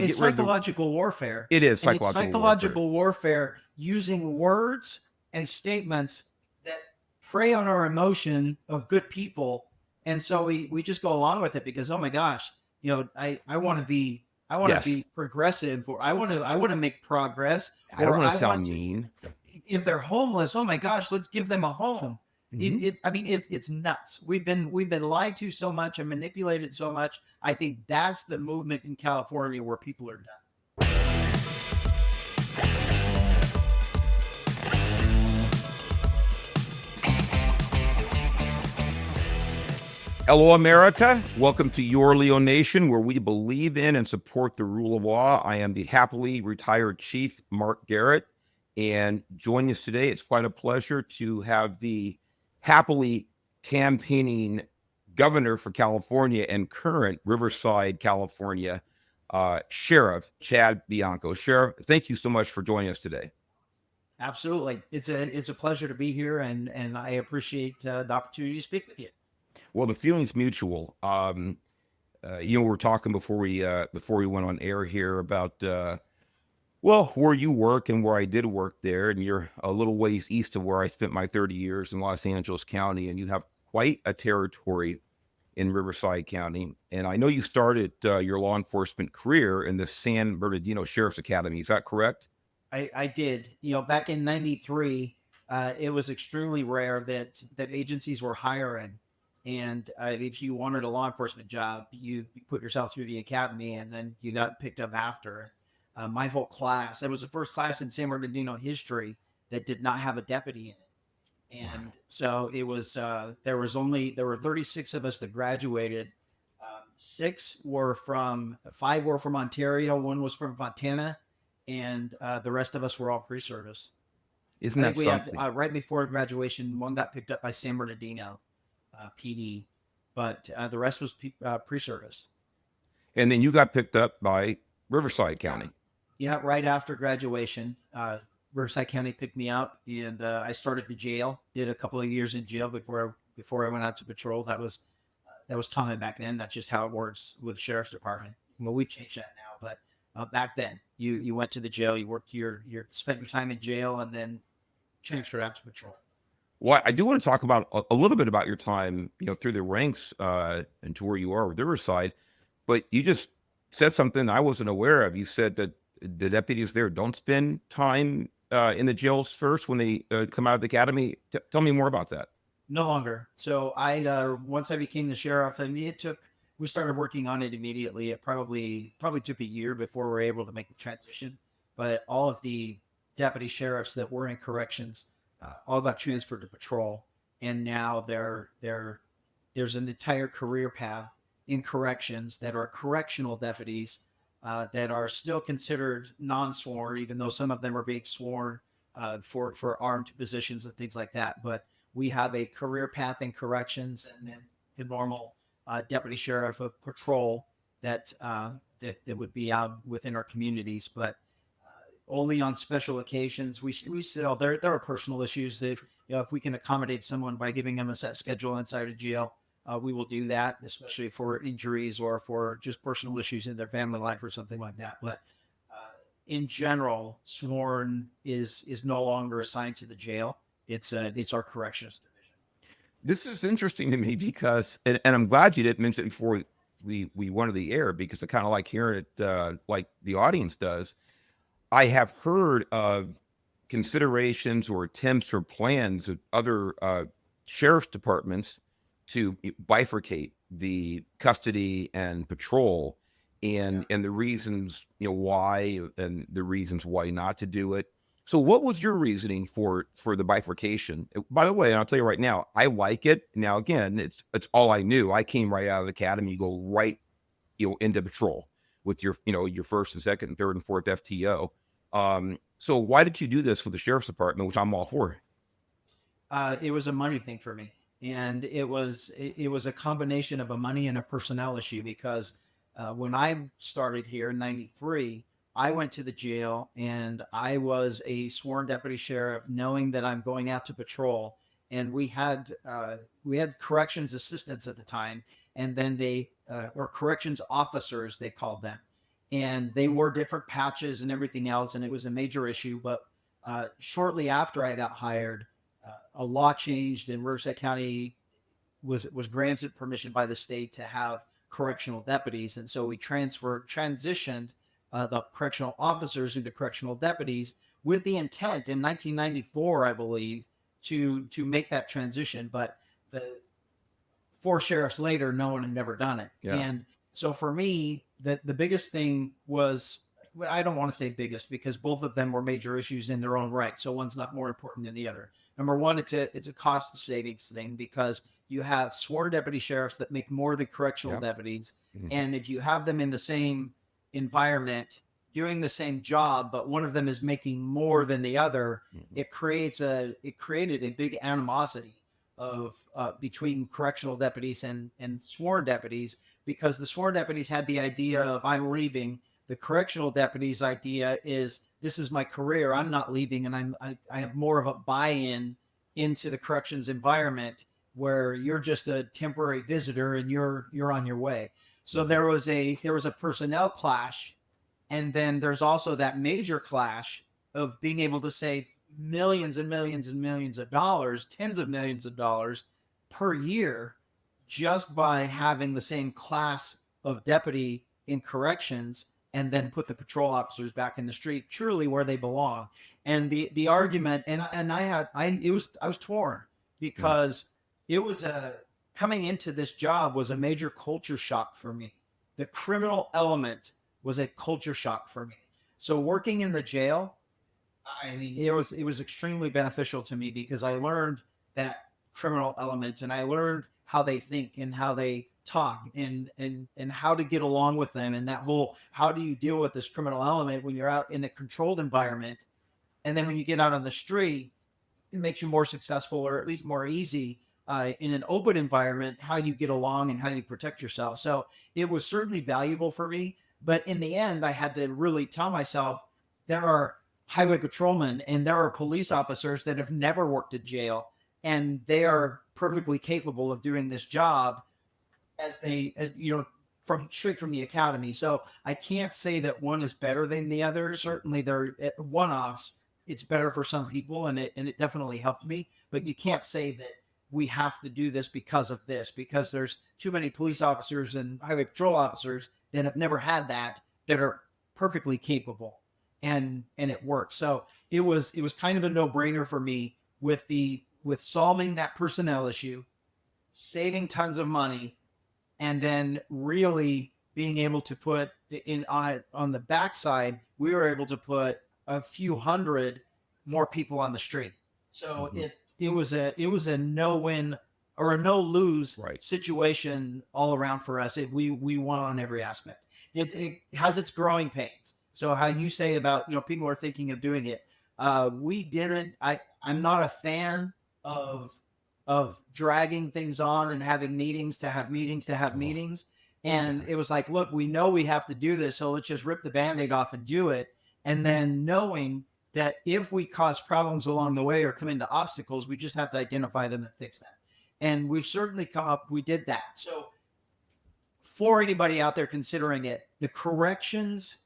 It's get rid of the. psychological warfare. It is And it's psychological warfare. psychological warfare using words and statements that prey on our emotion of good people. And so we just go along with it because, oh my gosh, I want to be Yes. progressive, or I want to make progress, I don't or want to I want sound to, mean. if they're homeless, oh my gosh, let's give them a home. Hmm. It's nuts. We've been lied to so much and manipulated so much. I think that's the movement in California where people are done. Hello, America. Welcome to Your Leo Nation, where we believe in and support the rule of law. I am the happily retired Chief Mark Garrett, and joining us today, it's quite a pleasure to have the happily campaigning governor for California and current Riverside, California, Sheriff Chad Bianco. Sheriff, thank you so much for joining us today. Absolutely. It's a pleasure to be here, and I appreciate the opportunity to speak with you. Well, the feeling's mutual. We were talking before we went on air here about where you work and where I did work there, and you're a little ways east of where I spent my 30 years in Los Angeles County, and you have quite a territory in Riverside County. And I know you started your law enforcement career in the San Bernardino Sheriff's Academy. Is that correct? I did. Back in '93, it was extremely rare that agencies were hiring. And if you wanted a law enforcement job, you put yourself through the academy, and then you got picked up after. My whole class, it was the first class in San Bernardino history that did not have a deputy in it. And so it was, there were 36 of us that graduated. Five were from Ontario, one was from Montana, and the rest of us were all pre-service. Isn't I that think we had, something? right before graduation, one got picked up by San Bernardino PD, but the rest was pre-service. And then you got picked up by Riverside County. Yeah, right after graduation, Riverside County picked me up, and I started the jail. Did a couple of years in jail before I went out to patrol. That was common back then. That's just how it works with the sheriff's department. Well, we've changed that now, but back then, you went to the jail, you worked spent your time in jail, and then transferred out to patrol. Well, I do want to talk about a little bit about your time, through the ranks and to where you are with Riverside. But you just said something I wasn't aware of. You said that the deputies there don't spend time in the jails first when they come out of the academy. Tell me more about that. No longer. So once I became the sheriff, and we started working on it immediately. It probably took a year before we were able to make the transition. But all of the deputy sheriffs that were in corrections all got transferred to patrol, and now there's an entire career path in corrections that are correctional deputies that are still considered non-sworn, even though some of them are being sworn for armed positions and things like that. But we have a career path in corrections, and then the normal deputy sheriff of patrol that would be out within our communities, but only on special occasions. We still there are personal issues that if we can accommodate someone by giving them a set schedule inside of jail, we will do that, especially for injuries or for just personal issues in their family life or something like that. But in general, sworn is no longer assigned to the jail. It's our corrections division. This is interesting to me because, and I'm glad you didn't mention it before we went to the air, because I kind of like hearing it like the audience does. I have heard of considerations or attempts or plans of other sheriff's departments to bifurcate the custody and patrol, and the reasons why, and the reasons why not to do it. So what was your reasoning for the bifurcation? By the way, I'll tell you right now, I like it. Now again, it's all I knew. I came right out of the academy, you go right into patrol with your your first and second and third and fourth FTO. So why did you do this with the sheriff's department, which I'm all for? It was a money thing for me, and it was a combination of a money and a personnel issue, because when I started here in '93, I went to the jail, and I was a sworn deputy sheriff, knowing that I'm going out to patrol, and we had corrections assistants at the time, and then or corrections officers, they called them. and they wore different patches and everything else, and it was a major issue. But shortly after I got hired, a law changed, and Riverside County was granted permission by the state to have correctional deputies, and so we transitioned the correctional officers into correctional deputies with the intent in 1994, I believe, to make that transition. But the 4 sheriffs later, no one had never done it. Yeah. And so for me, the biggest thing was, well, I don't want to say biggest because both of them were major issues in their own right. So one's not more important than the other. Number one, it's a cost savings thing because you have sworn deputy sheriffs that make more than correctional Yep. deputies. Mhm. And if you have them in the same environment doing the same job, but one of them is making more than the other, Mhm. it created a big animosity of between correctional deputies and sworn deputies, because the sworn deputies had the idea of, I'm leaving. The correctional deputies idea is, this is my career, I'm not leaving, and I have more of a buy-in into the corrections environment, where you're just a temporary visitor and you're on your way. So there was a personnel clash, and then there's also that major clash of being able to save millions and millions and millions of dollars, tens of millions of dollars per year, just by having the same class of deputy in corrections, and then put the patrol officers back in the street, truly where they belong. And the argument, and I was torn, because it was coming into this job was a major culture shock for me. The criminal element was a culture shock for me. So working in the jail, I mean, it was extremely beneficial to me, because I learned that criminal element, and I learned how they think and how they talk, and how to get along with them, and that whole, how do you deal with this criminal element when you're out in a controlled environment, and then when you get out on the street, it makes you more successful, or at least more easy, in an open environment, how you get along and how you protect yourself. So it was certainly valuable for me. But in the end, I had to really tell myself, there are highway patrolmen and there are police officers that have never worked at jail, and they are perfectly capable of doing this job, as they, from straight from the academy. So I can't say that one is better than the other. Certainly, they're one-offs. It's better for some people, and it definitely helped me. But you can't say that we have to do this because of this, because there's too many police officers and highway patrol officers that have never had that are perfectly capable, and it works. So it was kind of a no-brainer for me, with solving that personnel issue, saving tons of money, and then really being able to put in, on the backside, we were able to put a few hundred more people on the street. So it was a no win or a no lose Right. situation all around for us. We won on every aspect. It has its growing pains. So how you say about, people are thinking of doing it, we didn't. I'm not a fan of dragging things on and having meetings to have meetings to have meetings. And it was like, look, we know we have to do this, so let's just rip the Band-Aid off and do it. And then knowing that if we cause problems along the way or come into obstacles, we just have to identify them and fix them. And we've certainly we did that. So for anybody out there considering it, the corrections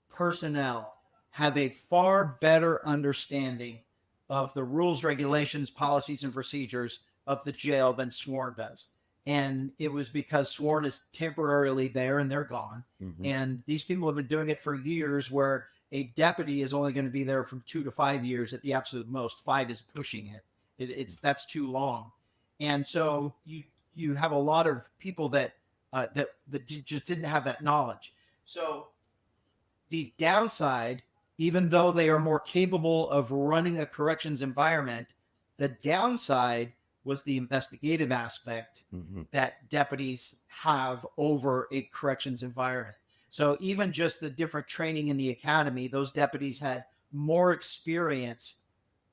personnel have a far better understanding of the rules, regulations, policies, and procedures of the jail than sworn does. And it was because sworn is temporarily there and they're gone. Mhm. And these people have been doing it for years, where a deputy is only going to be there from 2 to 5 years at the absolute most. 5 is pushing it. That's too long. And so you have a lot of people that just didn't have that knowledge. So the downside, even though they are more capable of running a corrections environment, the downside was the investigative aspect that deputies have over a corrections environment. So even just the different training in the academy, those deputies had more experience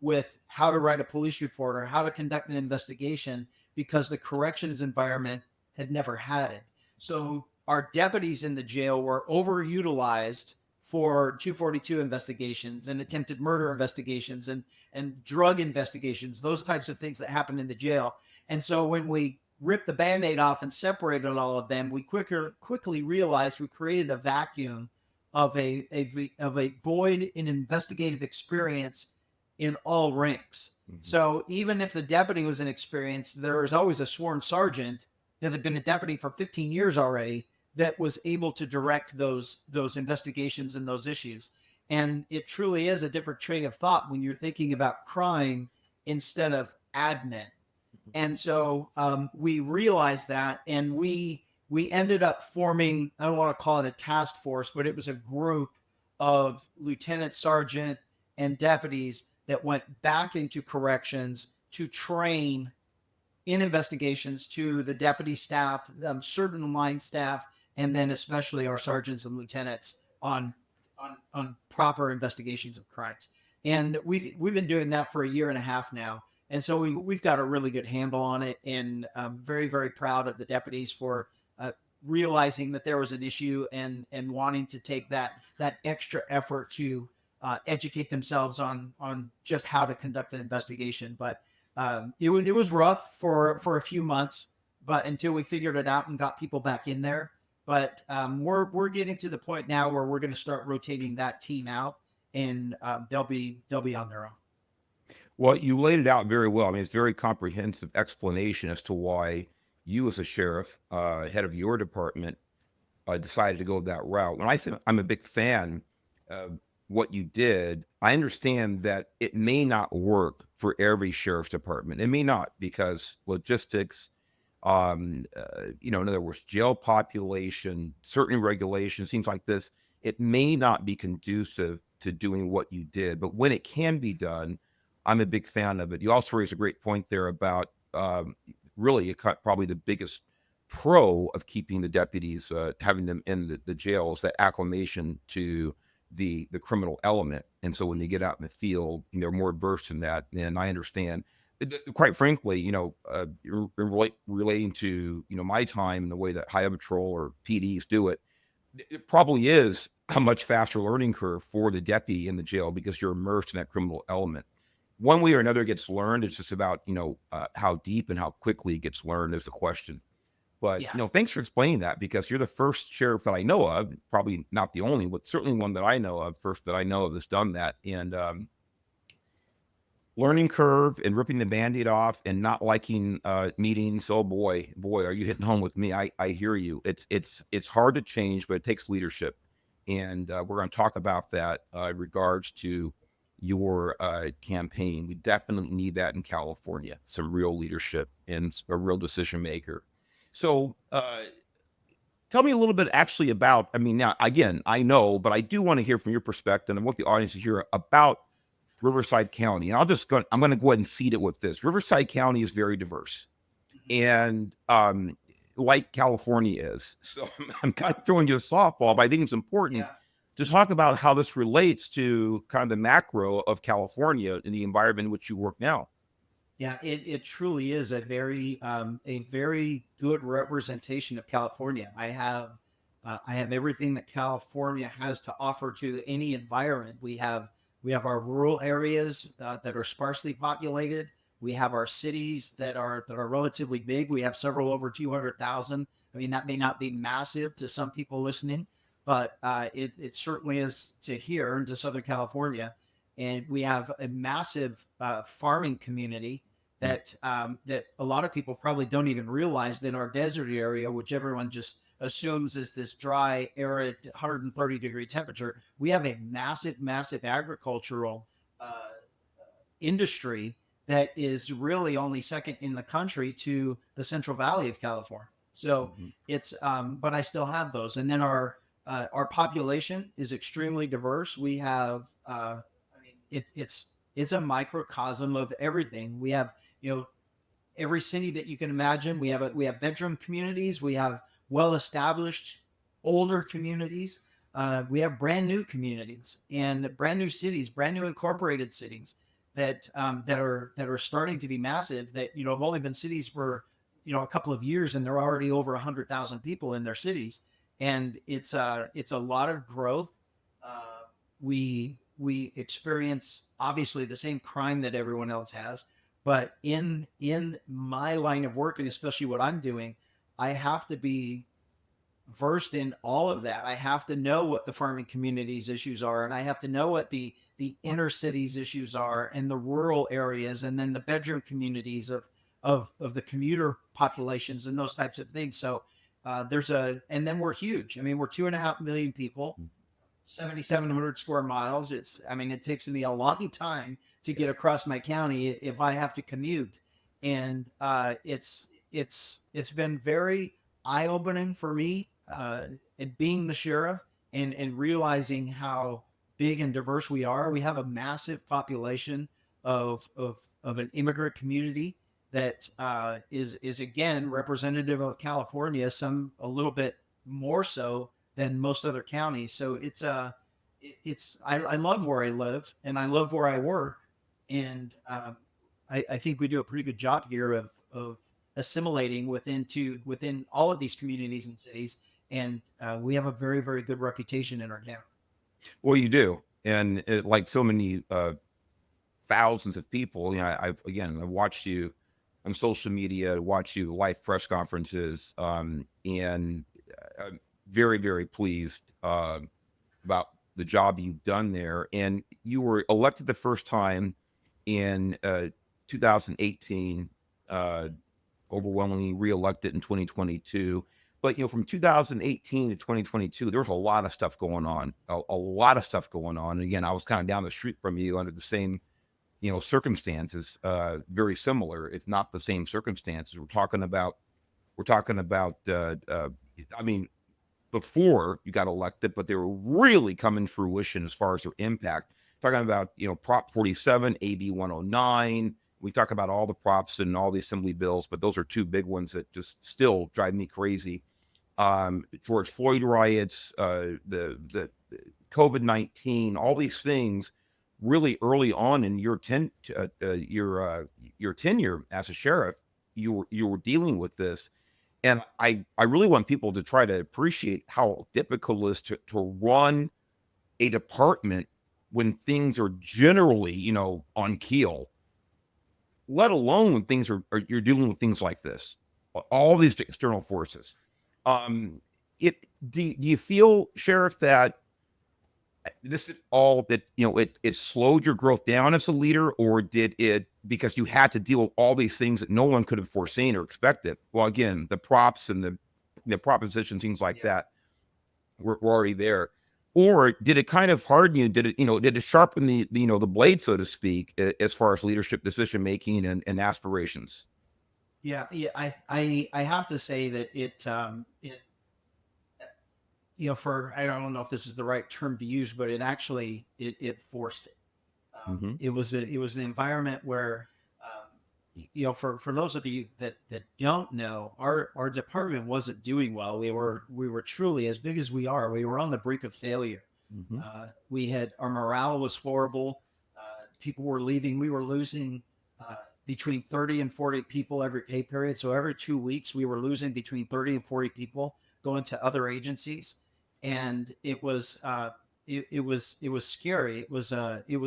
with how to write a police report or how to conduct an investigation, because the corrections environment had never had it. So our deputies in the jail were overutilized for 242 investigations and attempted murder investigations and drug investigations, those types of things that happen in the jail. And so when we ripped the Band-Aid off and separated all of them, we quickly realized we created a vacuum of a void in investigative experience in all ranks. So even if the deputy was inexperienced, there was always a sworn sergeant that had been a deputy for 15 years already that was able to direct those investigations and those issues. And it truly is a different train of thought when you're thinking about crime instead of admin. And so we realized that, and we ended up forming, I don't want to call it a task force, but it was a group of lieutenant, sergeant, and deputies that went back into corrections to train in investigations to the deputy staff, certain line staff, and then especially our sergeants and lieutenants on proper investigations of crimes. And we've been doing that for a year and a half now. And so we've got a really good handle on it, and I'm very, very proud of the deputies for realizing that there was an issue and wanting to take that extra effort to educate themselves on just how to conduct an investigation. But it was rough for a few months, but until we figured it out and got people back in there. But we're getting to the point now where we're going to start rotating that team out, and they'll be on their own. Well, you laid it out very well. I mean, it's a very comprehensive explanation as to why you, as a sheriff, head of your department, decided to go that route. And I think I'm a big fan of what you did. I understand that it may not work for every sheriff's department. It may not, because logistics, in other words, jail population, certain regulations, things like this, it may not be conducive to doing what you did. But when it can be done, I'm a big fan of it. You also raised a great point there about really probably the biggest pro of keeping the deputies, having them in the jails, that acclimation to the criminal element. And so when they get out in the field, they're more versed in that. And I understand, quite frankly, relating to, my time and the way that Highway Patrol or PDs do it, it probably is a much faster learning curve for the deputy in the jail because you're immersed in that criminal element. One way or another gets learned. It's just about, how deep and how quickly it gets learned is the question. But, Yeah. thanks for explaining that, because you're the first sheriff that I know of, probably not the only, but certainly one that I know of, first that I know of that's done that. And learning curve and ripping the Band-Aid off and not liking meetings. Oh boy, are you hitting home with me? I hear you. It's hard to change, but it takes leadership. And we're going to talk about that in regards to your campaign. We definitely need that in California, some real leadership and a real decision maker. So tell me a little bit actually about, I mean, now, again, I know, but I do want to hear from your perspective and what the audience to hear about Riverside County. And I'm going to go ahead and seed it with this. Riverside County is very diverse, and like California is. So I'm kind of throwing you a softball, but I think it's important to talk about how this relates to kind of the macro of California and the environment in which you work now. Yeah, it truly is a very good representation of California. I have everything that California has to offer to any environment. We have our rural areas that are sparsely populated. We have our cities that are relatively big. We have several over 200,000. I mean, that may not be massive to some people listening, but it certainly is to here and to Southern California. And we have a massive farming community that that a lot of people probably don't even realize that our desert area, which everyone just assumes is this dry, arid, 130-degree temperature, we have a massive agricultural industry that is really only second in the country to the Central Valley of California. So it's, but I still have those. And then our population is extremely diverse. We have, it's a microcosm of everything. We have, every city that you can imagine. We have bedroom communities. We have well-established older communities. We have brand new communities and brand new cities, brand new incorporated cities that are starting to be massive. That have only been cities for a couple of years, and they're already over 100,000 people in their cities, and it's a lot of growth. We experience obviously the same crime that everyone else has, but in my line of work, and especially what I'm doing, I have to be versed in all of that. I have to know what the farming community's issues are, and I have to know what the inner cities issues are, and the rural areas, and then the bedroom communities of the commuter populations and those types of things. So and then we're huge. I mean, we're 2.5 million people, 7,700 square miles. It takes me a long time to get across my county if I have to commute. And it's been very eye opening for me, it being the sheriff and realizing how big and diverse we are. We have a massive population of an immigrant community that is again representative of California, some a little bit more so than most other counties. So I love where I live and I love where I work, and I think we do a pretty good job here of assimilating within all of these communities and cities, and we have a very, very good reputation in our county. Well, you do, and like so many thousands of people, I've watched you on social media, watched you live press conferences, and I'm very, very pleased about the job you've done there. And you were elected the first time in 2018, overwhelmingly reelected in 2022. But from 2018 to 2022, there was a lot of stuff going on, a lot of stuff going on. And again, I was kind of down the street from you under the same circumstances, very similar, if not the same circumstances. We're talking about, I mean, before you got elected, but they were really coming to fruition as far as their impact. Talking about, Prop 47, AB 109. We talk about all the props and all the assembly bills, but those are two big ones that just still drive me crazy. George Floyd riots, the COVID-19, all these things really early on in your tenure as a sheriff, you were dealing with this. And I really want people to try to appreciate how difficult it is to run a department when things are generally, on keel, let alone when things are you're dealing with things like this, all these external forces. Do you feel, Sheriff, that this is all that, it slowed your growth down as a leader, or did it, because you had to deal with all these things that no one could have foreseen or expected? Well, again, the props and the proposition, things like that were already there. Or did it kind of harden you? Did it sharpen the blade, so to speak, as far as leadership, decision making, and aspirations? Yeah. I have to say that it for, I don't know if this is the right term to use, but it actually it forced it. It was an environment where, for those of you that don't know, our department wasn't doing well. We were truly, as big as we are, we were on the brink of failure. Our morale was horrible. People were leaving. We were losing between 30 and 40 people every pay period. So every 2 weeks, we were losing between 30 and 40 people going to other agencies, and it was scary. It was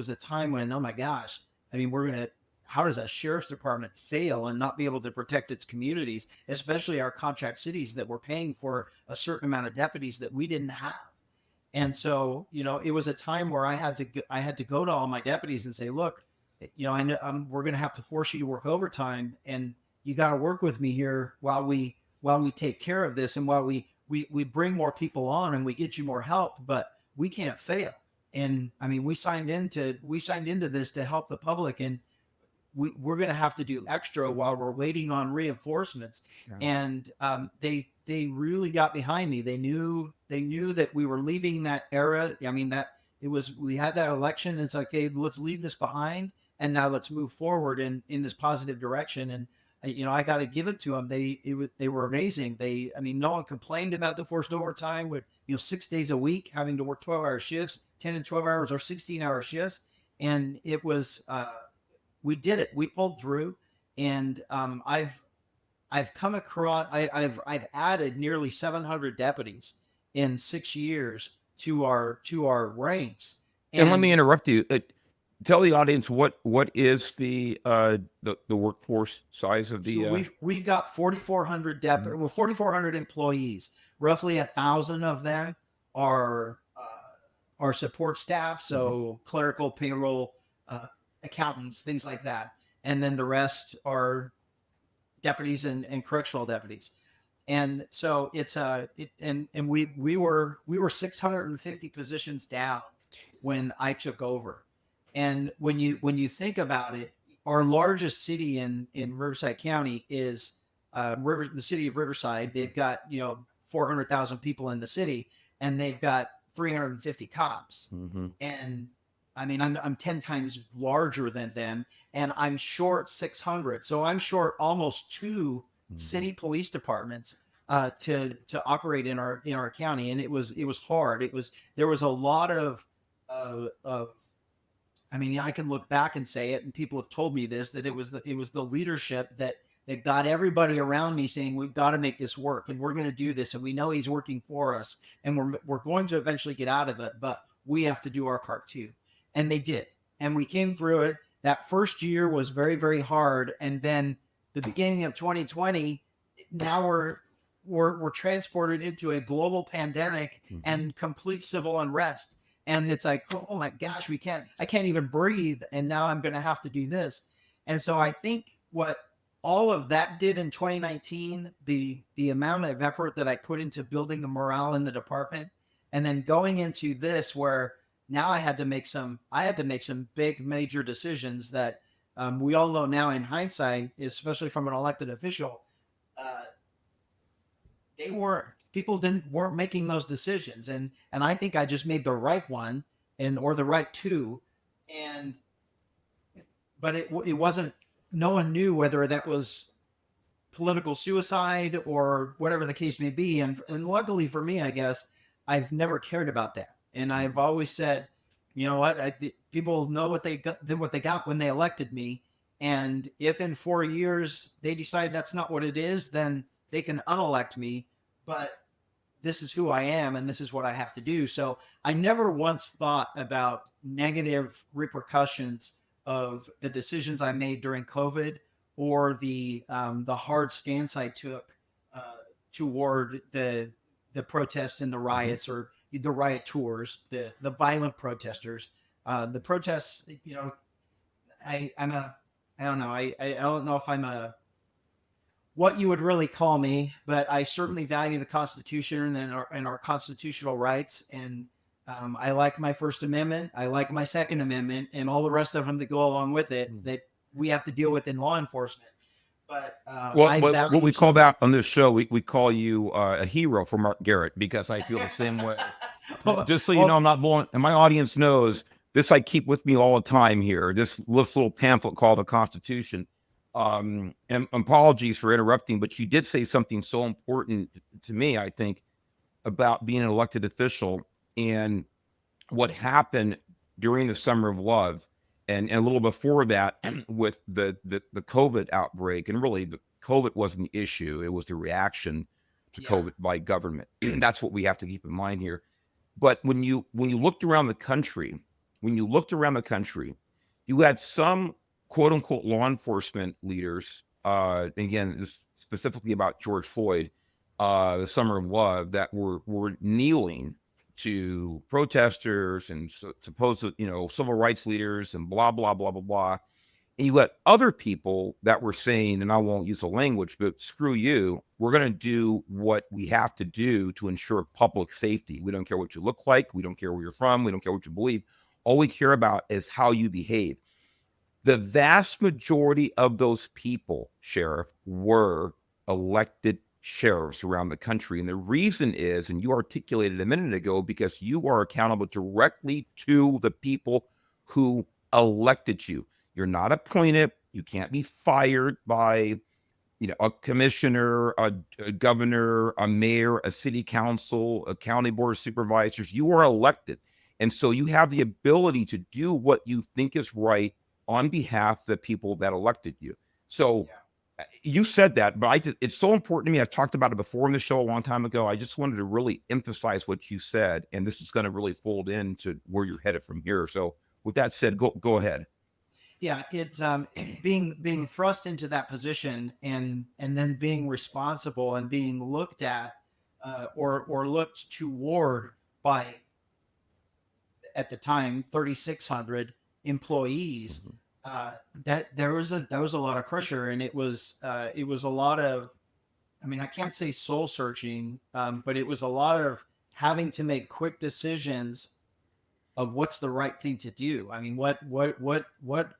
a time when, oh my gosh, I mean, how does a sheriff's department fail and not be able to protect its communities, especially our contract cities that were paying for a certain amount of deputies that we didn't have? And so, it was a time where I had to go to all my deputies and say, look, I know we're going to have to force you to work overtime, and you got to work with me here while we take care of this, and while we bring more people on and we get you more help, but we can't fail. And I mean, we signed into this to help the public, and we're going to have to do extra while we're waiting on reinforcements. Yeah. And they really got behind me. They knew that we were leaving that era. I mean, we had that election. And it's like, okay, let's leave this behind, and now let's move forward in this positive direction. And I got to give it to them. They were amazing. No one complained about the forced overtime with 6 days a week having to work 12-hour shifts, 10 and 12 hours or 16-hour shifts. And it was, we did it. We pulled through. And I've come across, I've added nearly 700 deputies in 6 years to our ranks. And let me interrupt you. Tell the audience what is the workforce size of the. So we've got 4,400 4,400 employees. roughly 1,000 of them are support staff, so clerical, payroll, accountants, things like that, and then the rest are deputies and correctional deputies. And so it's and we were 650 positions down when I took over. And when you think about it, our largest city in Riverside County is the city of Riverside. They've got 400,000 people in the city, and they've got 350 cops. And I mean, I'm 10 times larger than them, and I'm short 600. So I'm short almost two city police departments to operate in our county, and it was hard. There was a lot of I mean, I can look back and say it, and people have told me this, that it was the leadership that got everybody around me saying, we've got to make this work, and we're going to do this, and we know he's working for us, and we're going to eventually get out of it, but we have to do our part too. And they did, and we came through it. That first year was very, very hard, and then the beginning of 2020, now we're transported into a global pandemic and complete civil unrest. And it's like, oh my gosh, I can't even breathe. And now I'm going to have to do this. And so I think what all of that did in 2019, the amount of effort that I put into building the morale in the department, and then going into this where now I had to make some big major decisions that we all know now in hindsight, especially from an elected official, people weren't making those decisions, and I think I just made the right one or the right two, but it wasn't. No one knew whether that was political suicide or whatever the case may be, and luckily for me, I guess I've never cared about that, and I've always said, you know what, people know what they got when they elected me, and if in 4 years they decide that's not what it is, then they can unelect me. But this is who I am, and this is what I have to do. So I never once thought about negative repercussions of the decisions I made during COVID, or the hard stance I took toward the protests and the riots, or the riot tours, the violent protesters, the protests. I don't know. I don't know if I'm what you would really call me, but I certainly value the Constitution and our constitutional rights. And I like my First Amendment. I like my Second Amendment, and all the rest of them that go along with it that we have to deal with in law enforcement. But what we call that on this show, we call you a hero for Mark Garrett, because I feel the same way. Just so you know, I'm not blowing, and my audience knows this. I keep with me all the time here. This little pamphlet called the Constitution. And apologies for interrupting, but you did say something so important to me, I think, about being an elected official and what happened during the Summer of Love, and a little before that with the COVID outbreak. And really, the COVID wasn't the issue; it was the reaction to COVID by government. And that's what we have to keep in mind here. But when you looked around the country, you had some quote unquote law enforcement leaders, again, this specifically about George Floyd, the Summer of Love, that were kneeling to protesters and supposed, civil rights leaders and blah, blah, blah, blah, blah. And you had other people that were saying, and I won't use the language, but screw you, we're going to do what we have to do to ensure public safety. We don't care what you look like. We don't care where you're from. We don't care what you believe. All we care about is how you behave. The vast majority of those people, Sheriff, were elected sheriffs around the country. And the reason is, and you articulated a minute ago, because you are accountable directly to the people who elected you. You're not appointed. You can't be fired by, a commissioner, a governor, a mayor, a city council, a county board of supervisors. You are elected. And so you have the ability to do what you think is right on behalf of the people that elected you. So you said that, but it's so important to me. I've talked about it before in the show a long time ago. I just wanted to really emphasize what you said, and this is going to really fold into where you're headed from here. So with that said, go ahead. Yeah, it's being thrust into that position, and then being responsible and being looked at or looked toward by, at the time, 3,600 employees. That there was a lot of pressure, and it was a lot of, I mean, I can't say soul searching, but it was a lot of having to make quick decisions of what's the right thing to do. I mean, what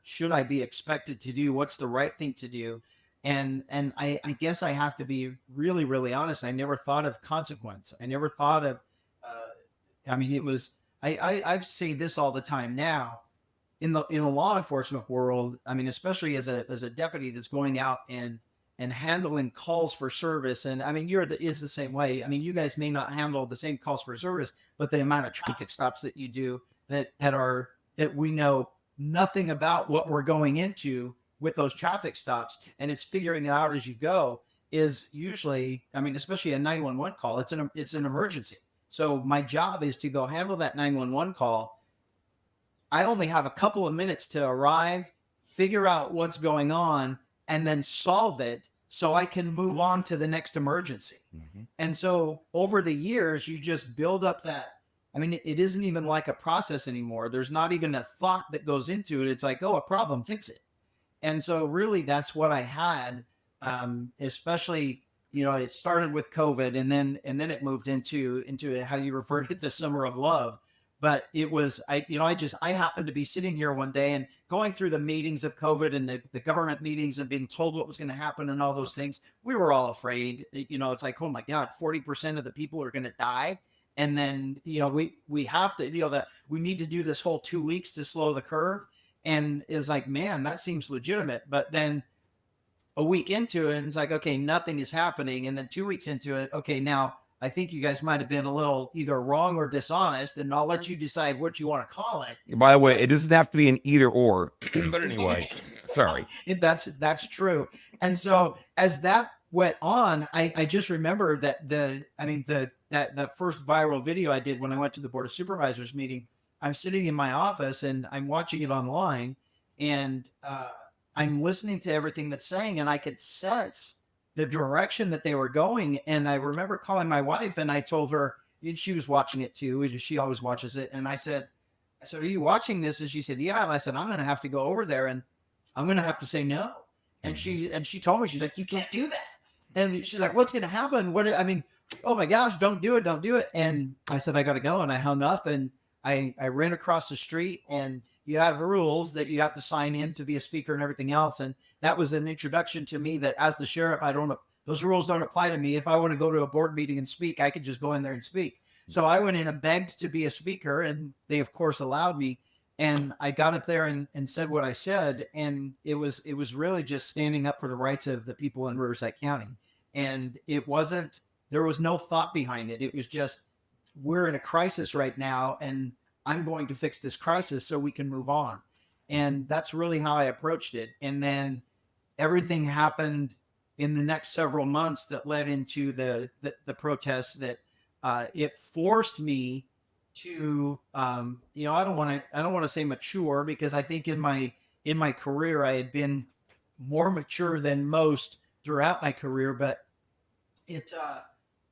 should I be expected to do? What's the right thing to do? And I guess I have to be really, really honest. I never thought of consequence. I never thought of, I mean, it was, I've say this all the time now in the law enforcement world. I mean, especially as a deputy that's going out and handling calls for service. And I mean, it's the same way. I mean, you guys may not handle the same calls for service, but the amount of traffic stops that you do that we know nothing about what we're going into with those traffic stops, and it's figuring it out as you go, is usually, I mean, especially a 911 call, it's an emergency. So my job is to go handle that 911 call. I only have a couple of minutes to arrive, figure out what's going on, and then solve it so I can move on to the next emergency. And so over the years, you just build up that. I mean, it isn't even like a process anymore. There's not even a thought that goes into it. It's like, oh, a problem, fix it. And so really that's what I had, especially, it started with COVID, and then it moved into how you referred to the summer of love. But it was, I happened to be sitting here one day and going through the meetings of COVID and the government meetings and being told what was going to happen and all those things. We were all afraid. It's like, oh my God, 40% of the people are going to die. And then, we have to, that we need to do this whole 2 weeks to slow the curve. And it was like, man, that seems legitimate. But then a week into it, it's like, okay, nothing is happening. And then 2 weeks into it, okay, now I think you guys might have been a little either wrong or dishonest, and I'll let you decide what you want to call it. By the way, it doesn't have to be an either or. But anyway, sorry. That's true. And so as that went on, I just remember that that first viral video I did when I went to the Board of Supervisors meeting, I'm sitting in my office and I'm watching it online, and I'm listening to everything that's saying, and I could sense the direction that they were going. And I remember calling my wife, and I told her, and she was watching it too. She always watches it. And I said, are you watching this? And she said, yeah. And I said, I'm going to have to go over there and I'm going to have to say no. And she told me, she's like, you can't do that. And she's like, what's going to happen? Oh my gosh, don't do it. Don't do it. And I said, I got to go. And I hung up, and I ran across the street, and you have rules that you have to sign in to be a speaker and everything else. And that was an introduction to me that as the sheriff, those rules don't apply to me. If I want to go to a board meeting and speak, I could just go in there and speak. So I went in and begged to be a speaker, and they of course allowed me. And I got up there and said what I said. And it was really just standing up for the rights of the people in Riverside County. And there was no thought behind it. It was just, we're in a crisis right now, and I'm going to fix this crisis so we can move on. And that's really how I approached it. And then everything happened in the next several months that led into the protests that it forced me to, I don't want to say mature, because I think in my career, I had been more mature than most throughout my career. But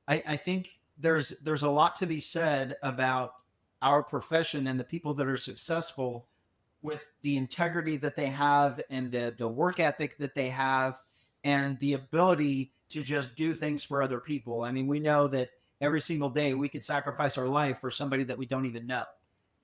I think there's a lot to be said about our profession and the people that are successful with the integrity that they have, and the work ethic that they have, and the ability to just do things for other people. I mean, we know that every single day we could sacrifice our life for somebody that we don't even know.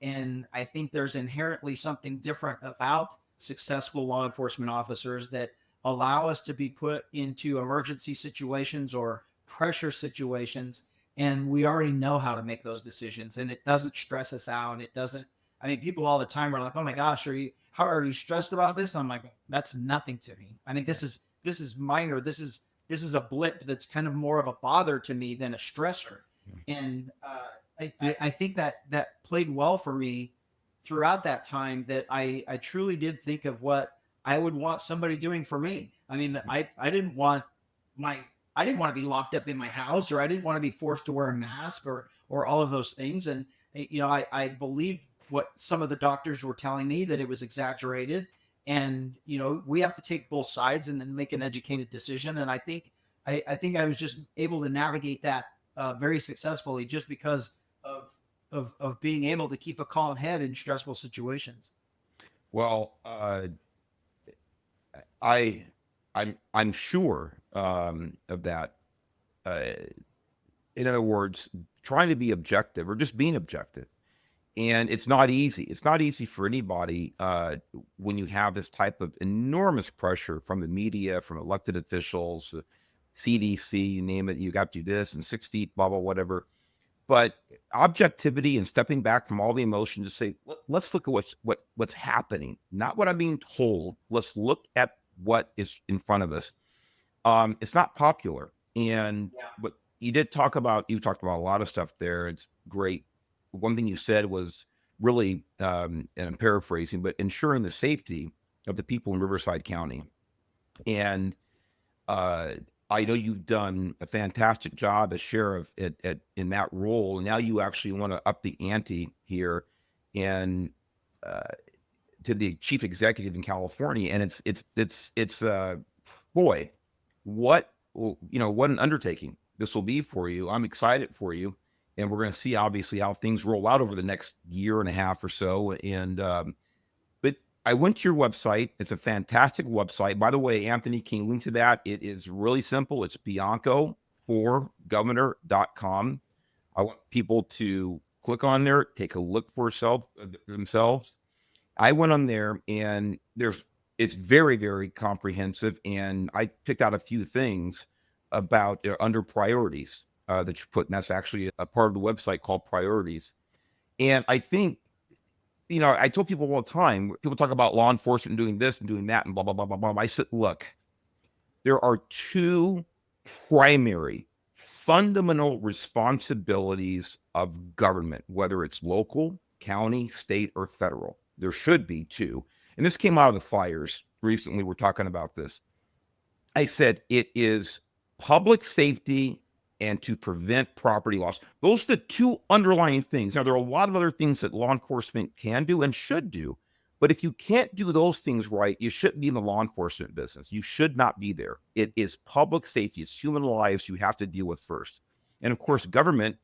And I think there's inherently something different about successful law enforcement officers that allow us to be put into emergency situations or pressure situations, and we already know how to make those decisions, and it doesn't stress us out. It doesn't, I mean, people all the time are like, oh my gosh, how are you stressed about this? I'm like, that's nothing to me. I mean, this is minor. This is a blip that's kind of more of a bother to me than a stressor. And I think that played well for me throughout that time, that I truly did think of what I would want somebody doing for me. I mean, I didn't want to be locked up in my house, or I didn't want to be forced to wear a mask or all of those things. And, I believed what some of the doctors were telling me, that it was exaggerated. And, we have to take both sides and then make an educated decision. And I think I was just able to navigate that very successfully just because of being able to keep a calm head in stressful situations. Well, I, I'm sure of that. Uh, in other words, trying to be objective or just being objective. And it's not easy. It's not easy for anybody when you have this type of enormous pressure from the media, from elected officials, CDC, you name it. You got to do this and 6 feet, blah, blah, whatever. But objectivity and stepping back from all the emotion to say, let's look at what's happening, not what I'm being told. Let's look at what is in front of us. It's not popular. And Yeah. but you talked about a lot of stuff there. It's great. One thing you said was really, and I'm paraphrasing, but ensuring the safety of the people in Riverside County. And uh, I know you've done a fantastic job as sheriff in that role. And now you actually want to up the ante here and uh, to the chief executive in California. And it's boy, what an undertaking this will be for you. I'm excited for you. And we're going to see obviously how things roll out over the next year and a half or so. And but I went to your website. It's a fantastic website. By the way, Anthony, can you link to that? It is really simple. It's bianco4governor.com. I want people to click on there, take a look for themselves. I went on there and it's very, very comprehensive. And I picked out a few things about under priorities that you put. And that's actually a part of the website called priorities. And I think, I tell people all the time, people talk about law enforcement doing this and doing that and blah, blah, blah, blah, blah. I said, look, there are two primary fundamental responsibilities of government, whether it's local, county, state, or federal. There should be two. And this came out of the fires recently. We're talking about this. I said it is public safety and to prevent property loss. Those are the two underlying things. Now, there are a lot of other things that law enforcement can do and should do. But if you can't do those things right, you shouldn't be in the law enforcement business. You should not be there. It is public safety. It's human lives you have to deal with first. And of course, government,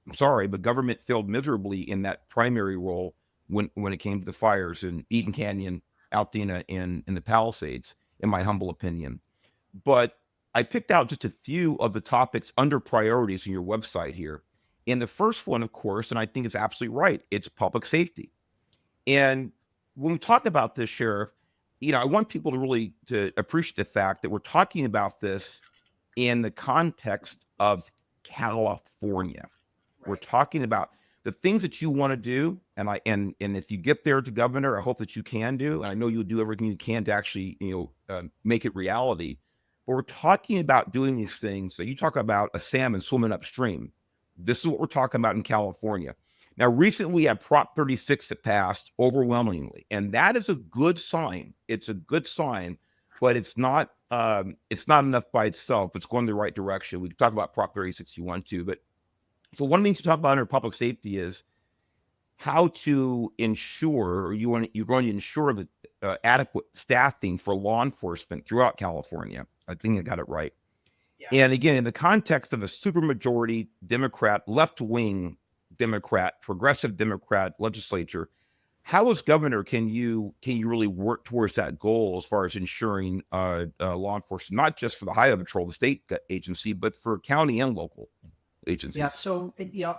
I'm sorry, but government failed miserably in that primary role when it came to the fires in Eaton Canyon, Alpena, and in the Palisades, in my humble opinion. But I picked out just a few of the topics under priorities in your website here. And the first one, of course, and I think it's absolutely right, it's public safety. And when we talk about this, Sheriff, I want people to really to appreciate the fact that we're talking about this in the context of California. Right. We're talking about the things that you want to do, and if you get there to governor, I hope that you can do, and I know you'll do everything you can to actually make it reality. But we're talking about doing these things. So you talk about a salmon swimming upstream. This is what we're talking about in California. Now, recently we had Prop 36 that passed overwhelmingly, and that is a good sign. It's a good sign, but it's not enough by itself. It's going in the right direction. We can talk about Prop 36 if you want to, but so one of the things to talk about under public safety is how to ensure, or you're going to ensure that adequate staffing for law enforcement throughout California. I think I got it right. Yeah. And again, in the context of a supermajority Democrat, left-wing Democrat, progressive Democrat legislature, how as governor can you really work towards that goal as far as ensuring law enforcement, not just for the Highway Patrol, the state agency, but for county and local agencies? Yeah. So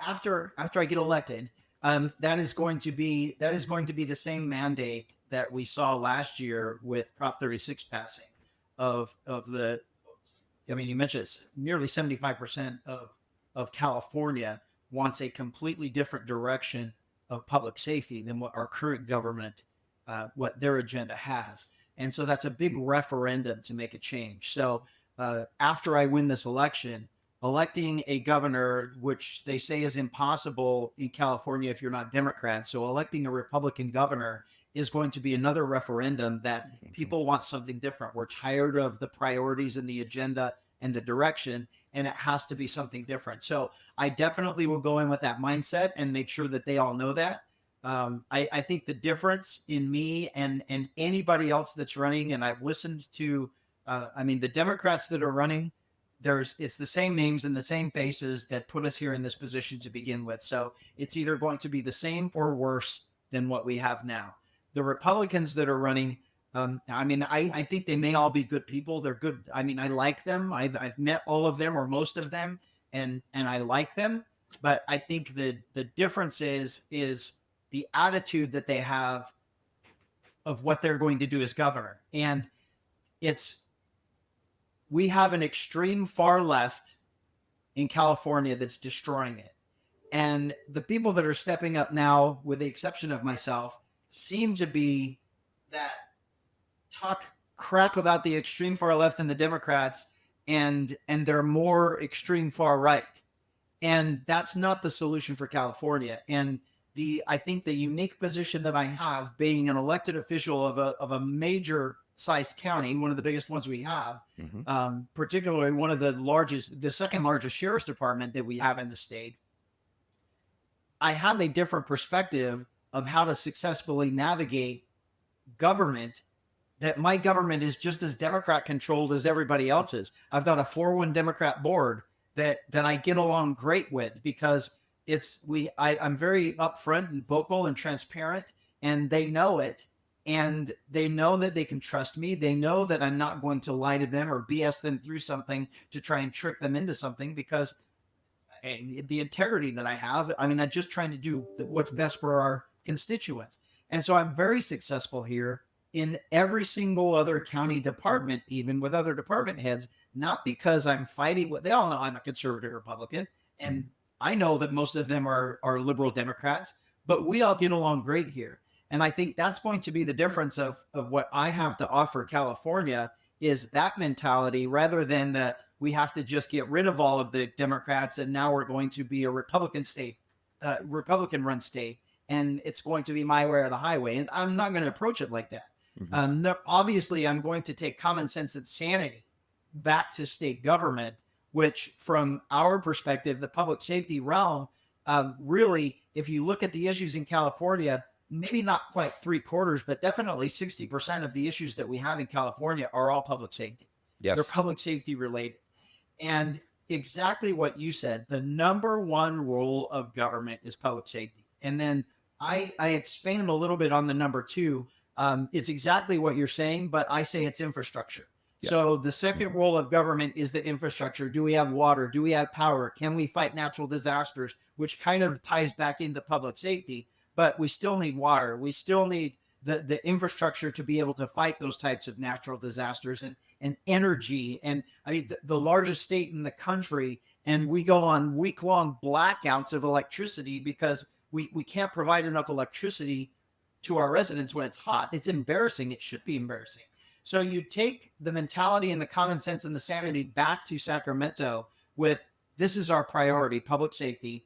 after I get elected, that is going to be the same mandate that we saw last year with Prop 36 passing of the. I mean, you mentioned it's nearly 75% of California wants a completely different direction of public safety than what our current government, what their agenda has. And so that's a big referendum to make a change. So after I win this election, electing a governor, which they say is impossible in California if you're not Democrat. So electing a Republican governor is going to be another referendum that people want something different. We're tired of the priorities and the agenda and the direction, and it has to be something different. So I definitely will go in with that mindset and make sure that they all know that. I think the difference in me and anybody else that's running, and I've listened to, the Democrats that are running, it's the same names and the same faces that put us here in this position to begin with. So it's either going to be the same or worse than what we have now. The Republicans that are running, I mean, I think they may all be good people. They're good. I mean, I like them. I've met all of them or most of them, and I like them. But I think the difference is the attitude that they have of what they're going to do as governor. And it's we have an extreme far left in California that's destroying it. And the people that are stepping up now, with the exception of myself, seem to be that talk crap about the extreme far left and the Democrats, and they're more extreme far right. And that's not the solution for California. And I think the unique position that I have, being an elected official of a major sized county, one of the biggest ones we have, particularly one of the second largest sheriff's department that we have in the state, I have a different perspective of how to successfully navigate government. That my government is just as Democrat controlled as everybody else's. I've got a 4-1 Democrat board that I get along great with, because I'm very upfront and vocal and transparent, and they know it, and they know that they can trust me. They know that I'm not going to lie to them or BS them through something to try and trick them into something, because the integrity that I have, I mean, I'm just trying to do what's best for our constituents. And so I'm very successful here in every single other county department, even with other department heads, not because I'm fighting with, they all know I'm a conservative Republican, and I know that most of them are liberal Democrats, but we all get along great here. And I think that's going to be the difference of what I have to offer California, is that mentality, rather than we have to just get rid of all of the Democrats and now we're going to be a Republican state, Republican run state, and it's going to be my way or the highway. And I'm not going to approach it like that. Obviously, I'm going to take common sense and sanity back to state government, which from our perspective, the public safety realm, really, if you look at the issues in California, maybe not quite 3/4, but definitely 60% of the issues that we have in California are all public safety. Yes. They're public safety related. And exactly what you said, the number one role of government is public safety. And then I expand a little bit on the number two. It's exactly what you're saying, but I say it's infrastructure. Yeah. So the second role of government is the infrastructure. Do we have water? Do we have power? Can we fight natural disasters? Which kind of ties back into public safety, but we still need water. We still need the infrastructure to be able to fight those types of natural disasters, and energy. And I mean, the largest state in the country, and we go on week-long blackouts of electricity because we can't provide enough electricity to our residents when it's hot. It's embarrassing. It should be embarrassing. So you take the mentality and the common sense and the sanity back to Sacramento with, this is our priority, public safety.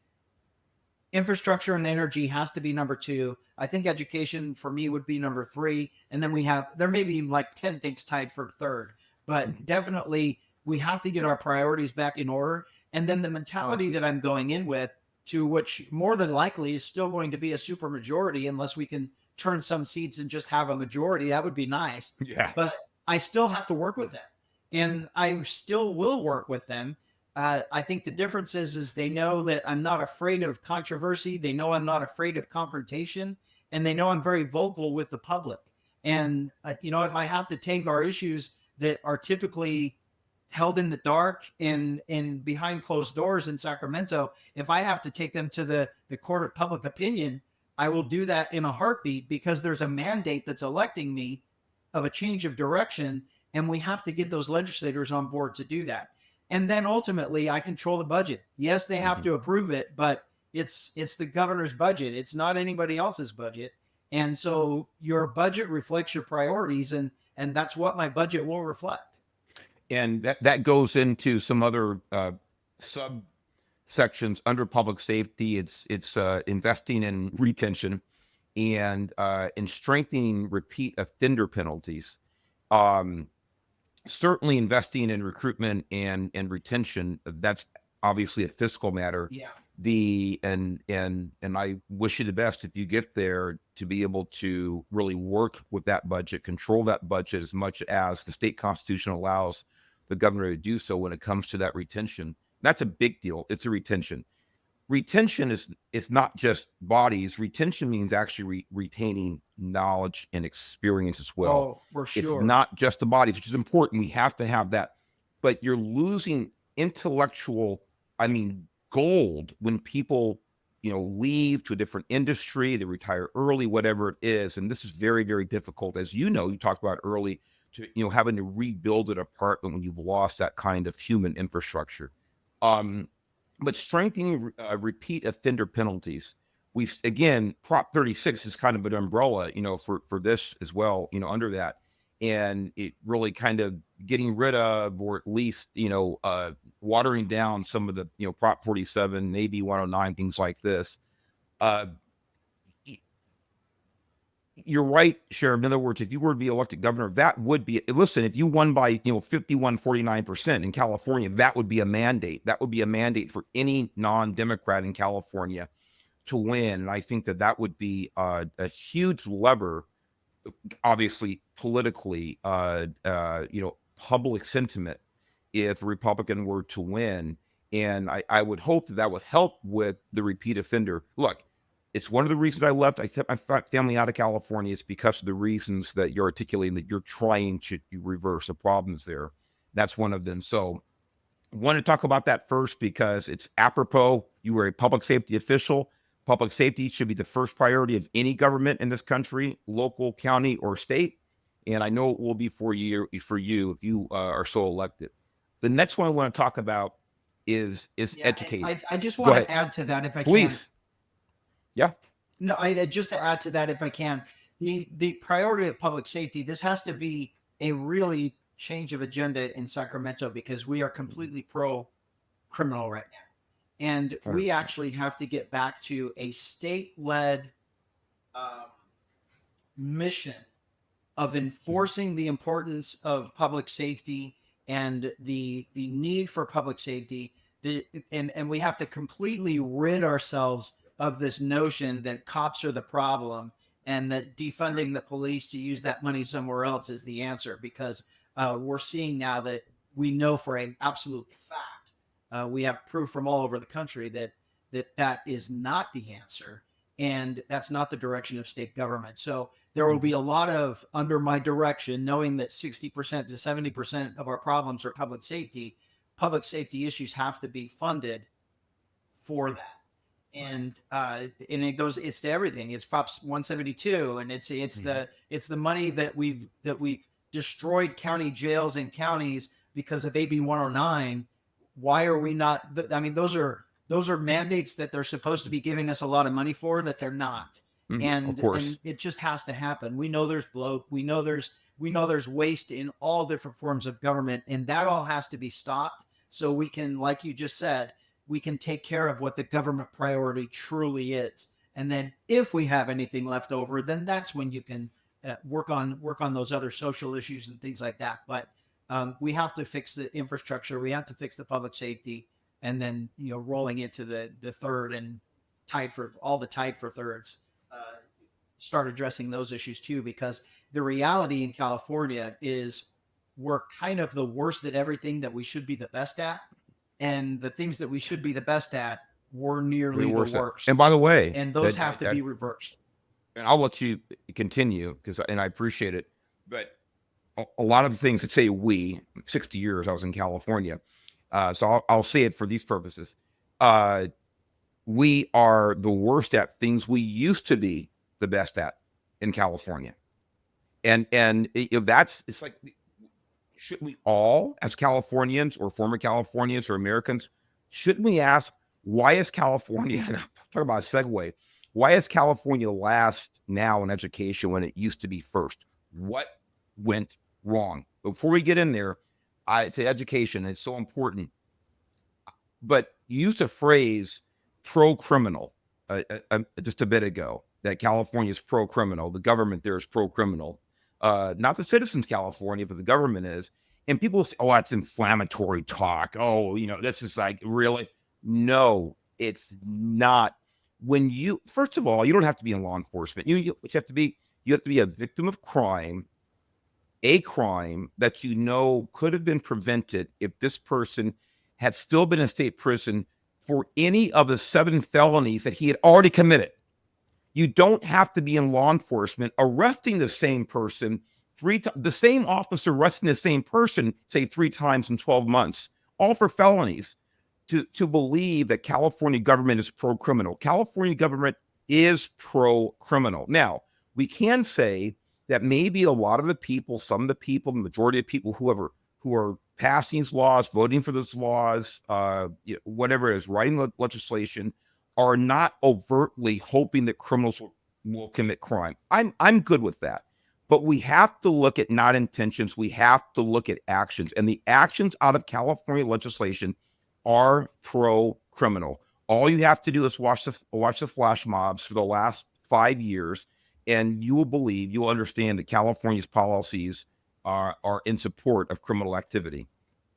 Infrastructure and energy has to be number two. I think education for me would be number three. And then there may be like 10 things tied for third, but definitely we have to get our priorities back in order. And then the mentality that I'm going in with, to which more than likely is still going to be a super majority, unless we can turn some seats and just have a majority. That would be nice. Yeah. But I still have to work with them, and I still will work with them. I think the difference is they know that I'm not afraid of controversy. They know I'm not afraid of confrontation, and they know I'm very vocal with the public. And, if I have to take our issues that are typically held in the dark and behind closed doors in Sacramento, if I have to take them to the court of public opinion, I will do that in a heartbeat, because there's a mandate that's electing me of a change of direction, and we have to get those legislators on board to do that. And then ultimately, I control the budget. Yes, they have to approve it, but it's the governor's budget. It's not anybody else's budget. And so your budget reflects your priorities, and that's what my budget will reflect. And that goes into some other subsections under public safety. It's investing in retention and in strengthening repeat offender penalties. Certainly investing in recruitment and retention. That's obviously a fiscal matter. Yeah. And I wish you the best if you get there, to be able to really work with that budget, control that budget as much as the state constitution allows the governor to do so when it comes to that retention. That's a big deal. It's a retention. Retention is not just bodies. Retention means actually retaining knowledge and experience as well. Oh, for It's sure. not just the bodies, which is important. We have to have that. But you're losing intellectual, gold when people, leave to a different industry, they retire early, whatever it is. And this is very, very difficult. As you know, you talked about early to, having to rebuild an apartment when you've lost that kind of human infrastructure. But strengthening repeat offender penalties. We've, again, Prop 36 is kind of an umbrella, for this as well, under that. And it really kind of getting rid of, or at least, watering down some of the, Prop 47, maybe 109, things like this. Uh, you're right, Sheriff. In other words, if you were to be elected governor, that would be, listen, if you won by, 51-49% in California, that would be a mandate. That would be a mandate for any non-Democrat in California to win. And I think that would be a huge lever, obviously politically, public sentiment, if a Republican were to win. And I would hope that would help with the repeat offender. Look, it's one of the reasons I left. I took my family out of California. It's because of the reasons that you're articulating, that you're trying to reverse the problems there. That's one of them. So I want to talk about that first because it's apropos. You were a public safety official. Public safety should be the first priority of any government in this country, local, county, or state. And I know it will be for you if you are so elected. The next one I want to talk about is education. I just Go want ahead. to add to that if I can. Please. Yeah. No, just to add to that if I can, the priority of public safety, this has to be a really change of agenda in Sacramento because we are completely pro criminal right now. And we actually have to get back to a state-led mission of enforcing the importance of public safety and the need for public safety. And we have to completely rid ourselves of this notion that cops are the problem and that defunding the police to use that money somewhere else is the answer, because we're seeing now that we know for an absolute fact, we have proof from all over the country that is not the answer, and that's not the direction of state government. So there will be a lot of, under my direction, knowing that 60% to 70% of our problems are public safety issues have to be funded for that. And it goes, it's to everything. It's Props 172, and it's the money that we've destroyed county jails and counties because of AB 109. Why are we not? I mean, those are mandates that they're supposed to be giving us a lot of money for, that they're not. And it just has to happen. We know there's bloat. We know there's waste in all different forms of government, and that all has to be stopped so we can, like you just said, we can take care of what the government priority truly is. And then if we have anything left over, then that's when you can work on those other social issues and things like that. But we have to fix the infrastructure. We have to fix the public safety, and then, rolling into the third and tied for thirds, start addressing those issues too, because the reality in California is we're kind of the worst at everything that we should be the best at. And the things that we should be the best at, we're nearly the worst. And by the way, and those have to be reversed. And I'll let you continue and I appreciate it. But a lot of the things that say 60 years I was in California. So I'll say it for these purposes. We are the worst at things we used to be the best at in California. And it's like, shouldn't we all, as Californians or former Californians or Americans, shouldn't we ask, why is California, talk about a segue, why is California last now in education when it used to be first? What went wrong? Before we get in there, to education, it's so important. But you used a phrase, pro-criminal, just a bit ago, that California is pro-criminal. The government there is pro-criminal. Not the citizens California, but the government is. And people say, oh, that's inflammatory talk. Oh, this is like, really? No, it's not. First of all, you don't have to be in law enforcement. You have to be a victim of crime a crime that you know could have been prevented if this person had still been in state prison for any of the 7 felonies that he had already committed. You don't have to be in law enforcement arresting the same person the same officer arresting the same person, say 3 times in 12 months, all for felonies, to believe that California government is pro-criminal. California government is pro-criminal. Now, we can say that maybe a lot of the people, some of the people, the majority of people, who are passing these laws, voting for those laws, whatever it is, writing legislation, are not overtly hoping that criminals will commit crime. I'm good with that. But we have to look at not intentions. We have to look at actions. And the actions out of California legislation are pro-criminal. All you have to do is watch the flash mobs for the last 5 years, and you will understand that California's policies are in support of criminal activity.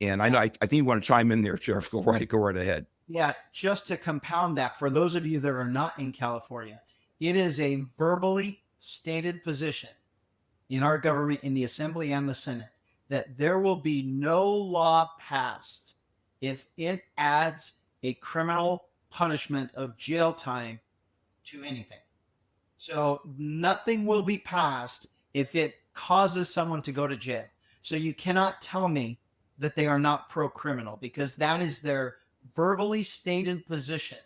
And I think you want to chime in there, Sheriff. Go right ahead. Yeah, just to compound that, for those of you that are not in California, it is a verbally stated position in our government, in the Assembly and the Senate, that there will be no law passed if it adds a criminal punishment of jail time to anything. So nothing will be passed if it causes someone to go to jail. So you cannot tell me that they are not pro-criminal, because that is their verbally stated position.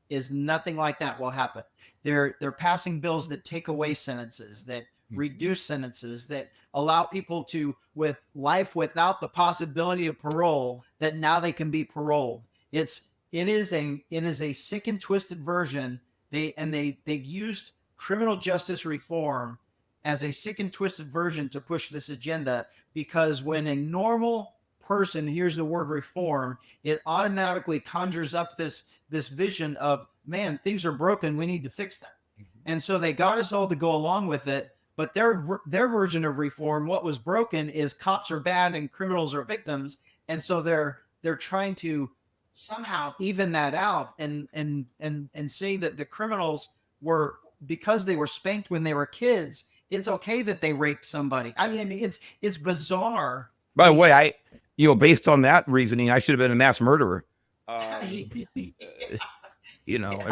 Is nothing like that will happen. They're passing bills that take away sentences, that reduce sentences, that allow people to, with life without the possibility of parole, that now they can be paroled. It is a sick and twisted version. They've used criminal justice reform as a sick and twisted version to push this agenda, because when a normal person hears the word reform, it automatically conjures up this vision of, man, things are broken, we need to fix them. And so they got us all to go along with it. But their version of reform, what was broken, is cops are bad and criminals are victims. And so they're trying to somehow even that out and say that the criminals were, because they were spanked when they were kids, it's okay that they raped somebody. I mean, it's bizarre. By the way, based on that reasoning, I should have been a mass murderer. And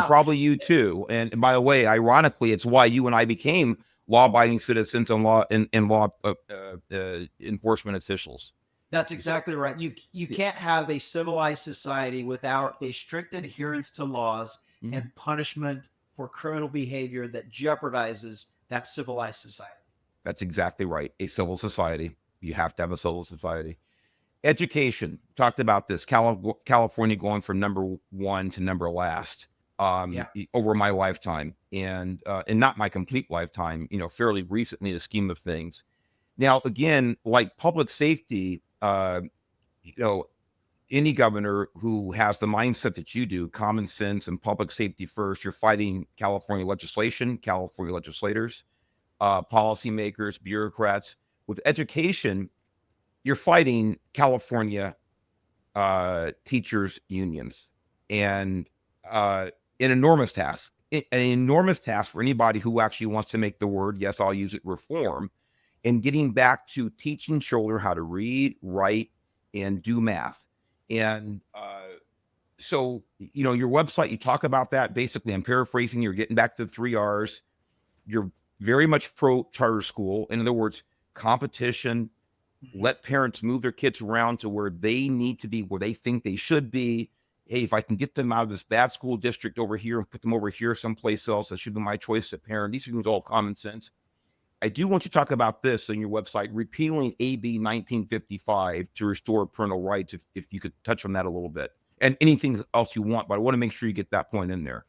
probably you too. And by the way, ironically, it's why you and I became law-abiding citizens and law enforcement officials. That's exactly right. You can't have a civilized society without a strict adherence to laws and punishment for criminal behavior that jeopardizes that civilized society. That's exactly right. A civil society. You have to have a civil society. Education. Talked about this. California going from number 1 to number last over my lifetime, and not my complete lifetime, fairly recently in the scheme of things. Now, again, like public safety, any governor who has the mindset that you do, common sense and public safety first, you're fighting California legislation, California legislators, policymakers, bureaucrats. With education, you're fighting California teachers unions, and an enormous task. An enormous task for anybody who actually wants to make the word, yes, I'll use it, reform, and getting back to teaching children how to read, write, and do math. And so, your website, you talk about that. Basically, I'm paraphrasing, you're getting back to the 3 R's. You're very much pro charter school. In other words, competition, let parents move their kids around to where they need to be, where they think they should be. Hey, if I can get them out of this bad school district over here and put them over here someplace else, that should be my choice as a parent. These are all common sense. I do want you to talk about this on your website, repealing AB 1955 to restore parental rights, if you could touch on that a little bit. And anything else you want, but I want to make sure you get that point in there.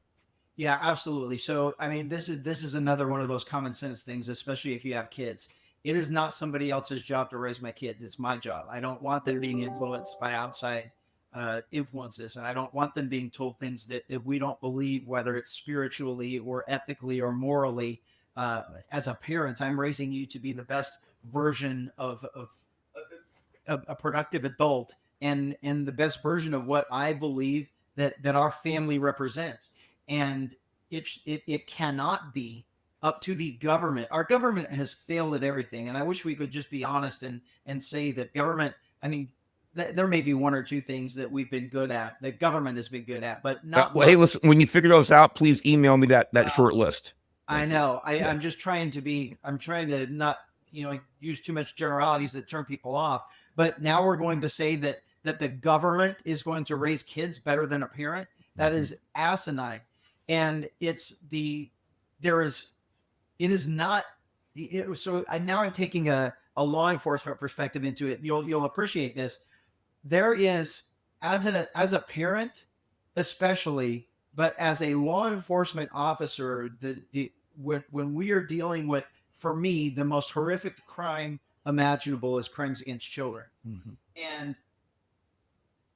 Yeah, absolutely. So, I mean, this is another one of those common sense things, especially if you have kids. It is not somebody else's job to raise my kids. It's my job. I don't want them being influenced by outside influences. And I don't want them being told things that we don't believe, whether it's spiritually or ethically or morally. As a parent, I'm raising you to be the best version of a productive adult and the best version of what I believe that our family represents. And it cannot be up to the government. Our government has failed at everything, and I wish we could just be honest and say that government. I mean, there may be one or two things that we've been good at, that government has been good at, but not Well, hey, much. listen, when you figure those out, please email me that short list. I know. Yeah. I'm just trying to be. I'm trying to not, use too much generalities that turn people off. But now we're going to say that the government is going to raise kids better than a parent. That is asinine, and it is not. So now I'm taking a law enforcement perspective into it. You'll appreciate this. There is, as a parent, especially, but as a law enforcement officer, when we are dealing with, for me, the most horrific crime imaginable is crimes against children. And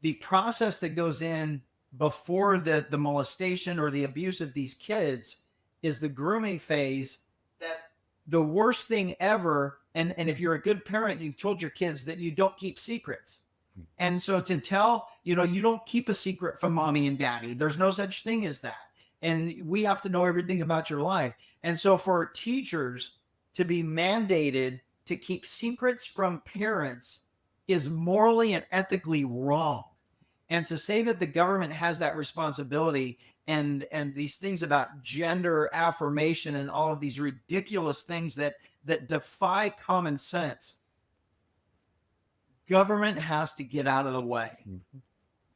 the process that goes in before the molestation or the abuse of these kids is the grooming phase. That the worst thing ever, and if you're a good parent, you've told your kids that you don't keep secrets. And so to tell, you don't keep a secret from mommy and daddy. There's no such thing as that. And we have to know everything about your life. And so for teachers to be mandated to keep secrets from parents is morally and ethically wrong. And to say that the government has that responsibility and these things about gender affirmation and all of these ridiculous things that defy common sense, government has to get out of the way.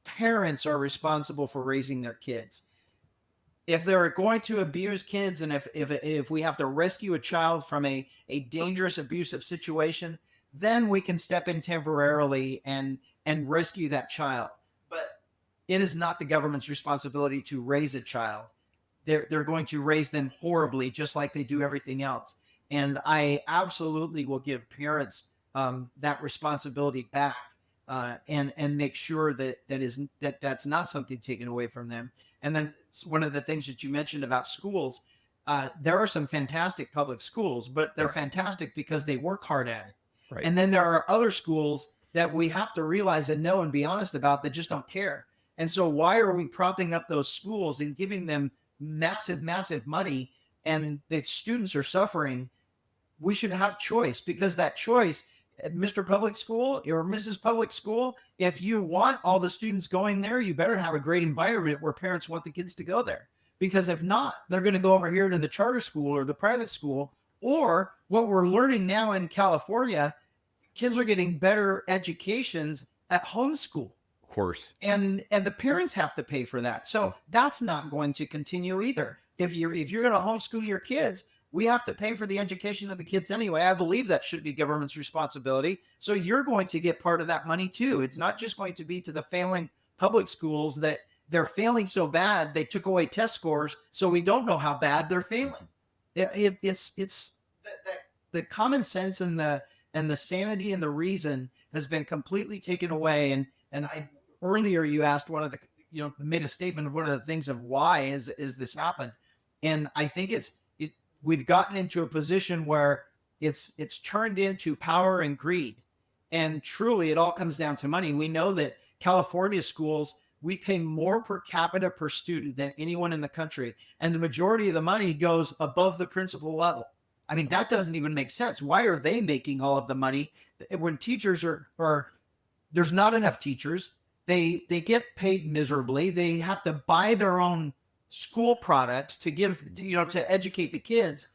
Parents are responsible for raising their kids. If they're going to abuse kids, and if we have to rescue a child from a dangerous abusive situation, then we can step in temporarily and rescue that child. But it is not the government's responsibility to raise a child. They're going to raise them horribly, just like they do everything else. And I absolutely will give parents that responsibility back, and make sure that's not something taken away from them. And then one of the things that you mentioned about schools, there are some fantastic public schools, but they're fantastic because they work hard at it. Right. And then there are other schools that we have to realize and know and be honest about that just don't care. And so why are we propping up those schools and giving them massive, massive money, and the students are suffering? We should have choice, because that choice, Mr. Public School or Mrs. Public School, if you want all the students going there, you better have a great environment where parents want the kids to go there. Because if not, they're going to go over here to the charter school or the private school. Or what we're learning now in California, kids are getting better educations at homeschool. Of course. And the parents have to pay for that. So that's not going to continue either. If you're going to homeschool your kids, we have to pay for the education of the kids anyway. I believe that should be government's responsibility. So you're going to get part of that money too. It's not just going to be to the failing public schools that they're failing so bad they took away test scores, so we don't know how bad they're failing. It's the common sense and the sanity and the reason has been completely taken away. And I earlier you asked made a statement of one of the things of why is this happened, and I think we've gotten into a position where it's turned into power and greed. And truly, it all comes down to money. We know that California schools, we pay more per capita per student than anyone in the country. And the majority of the money goes above the principal level. I mean, that doesn't even make sense. Why are they making all of the money when teachers there's not enough teachers? They get paid miserably. They have to buy their own school products to give, to educate the kids.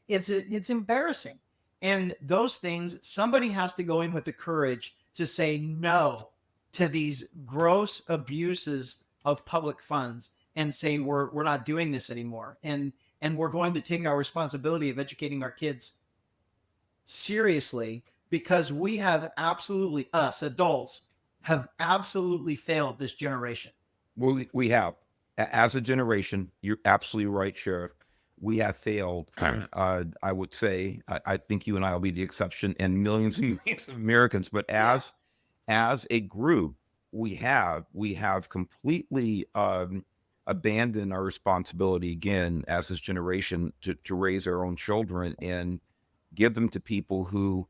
It's embarrassing. And those things, somebody has to go in with the courage to say no to these gross abuses of public funds and say we're not doing this anymore, and we're going to take our responsibility of educating our kids seriously, because we have absolutely, us adults have absolutely failed this generation. We have. As a generation, you're absolutely right, Sheriff. We have failed. I would say, I think you and I will be the exception, and millions and millions of Americans. But as a group, we have completely abandoned our responsibility again as this generation to raise our own children and give them to people who,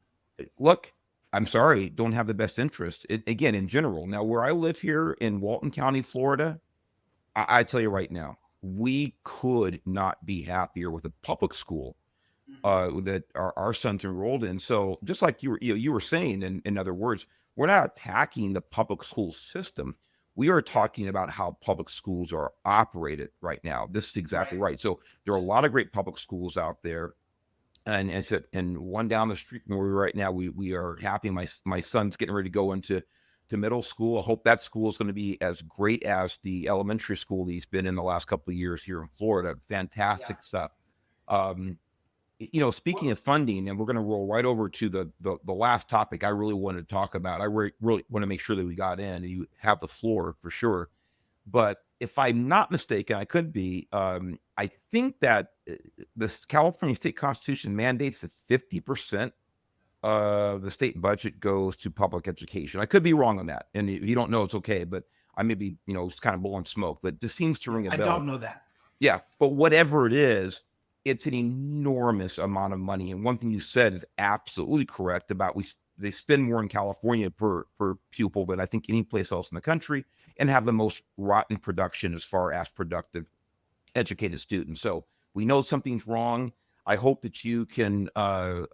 look, I'm sorry, don't have the best interest. Again, in general. Now, where I live here in Walton County, Florida, I tell you right now, we could not be happier with a public school that our sons enrolled in. So just like you were saying, in other words, we're not attacking the public school system. We are talking about how public schools are operated right now. This is exactly right. So there are a lot of great public schools out there. And one down the street from where we're right now, we are happy. My son's getting ready to go into middle school. I hope that school is going to be as great as the elementary school he's been in the last couple of years here in Florida. Fantastic stuff. Speaking of funding, and we're going to roll right over to the last topic I really wanted to talk about. I really want to make sure that we got in, and you have the floor for sure. But if I'm not mistaken, I could be. I think that the California state constitution mandates that 50% of the state budget goes to public education. I could be wrong on that. And if you don't know, it's okay. But I may be, it's kind of blowing smoke, but this seems to ring a bell. I don't know that. Yeah. But whatever it is, it's an enormous amount of money. And one thing you said is absolutely correct about they spend more in California per pupil than I think any place else in the country, and have the most rotten production as far as productive, educated students. So we know something's wrong. I hope that you can, hope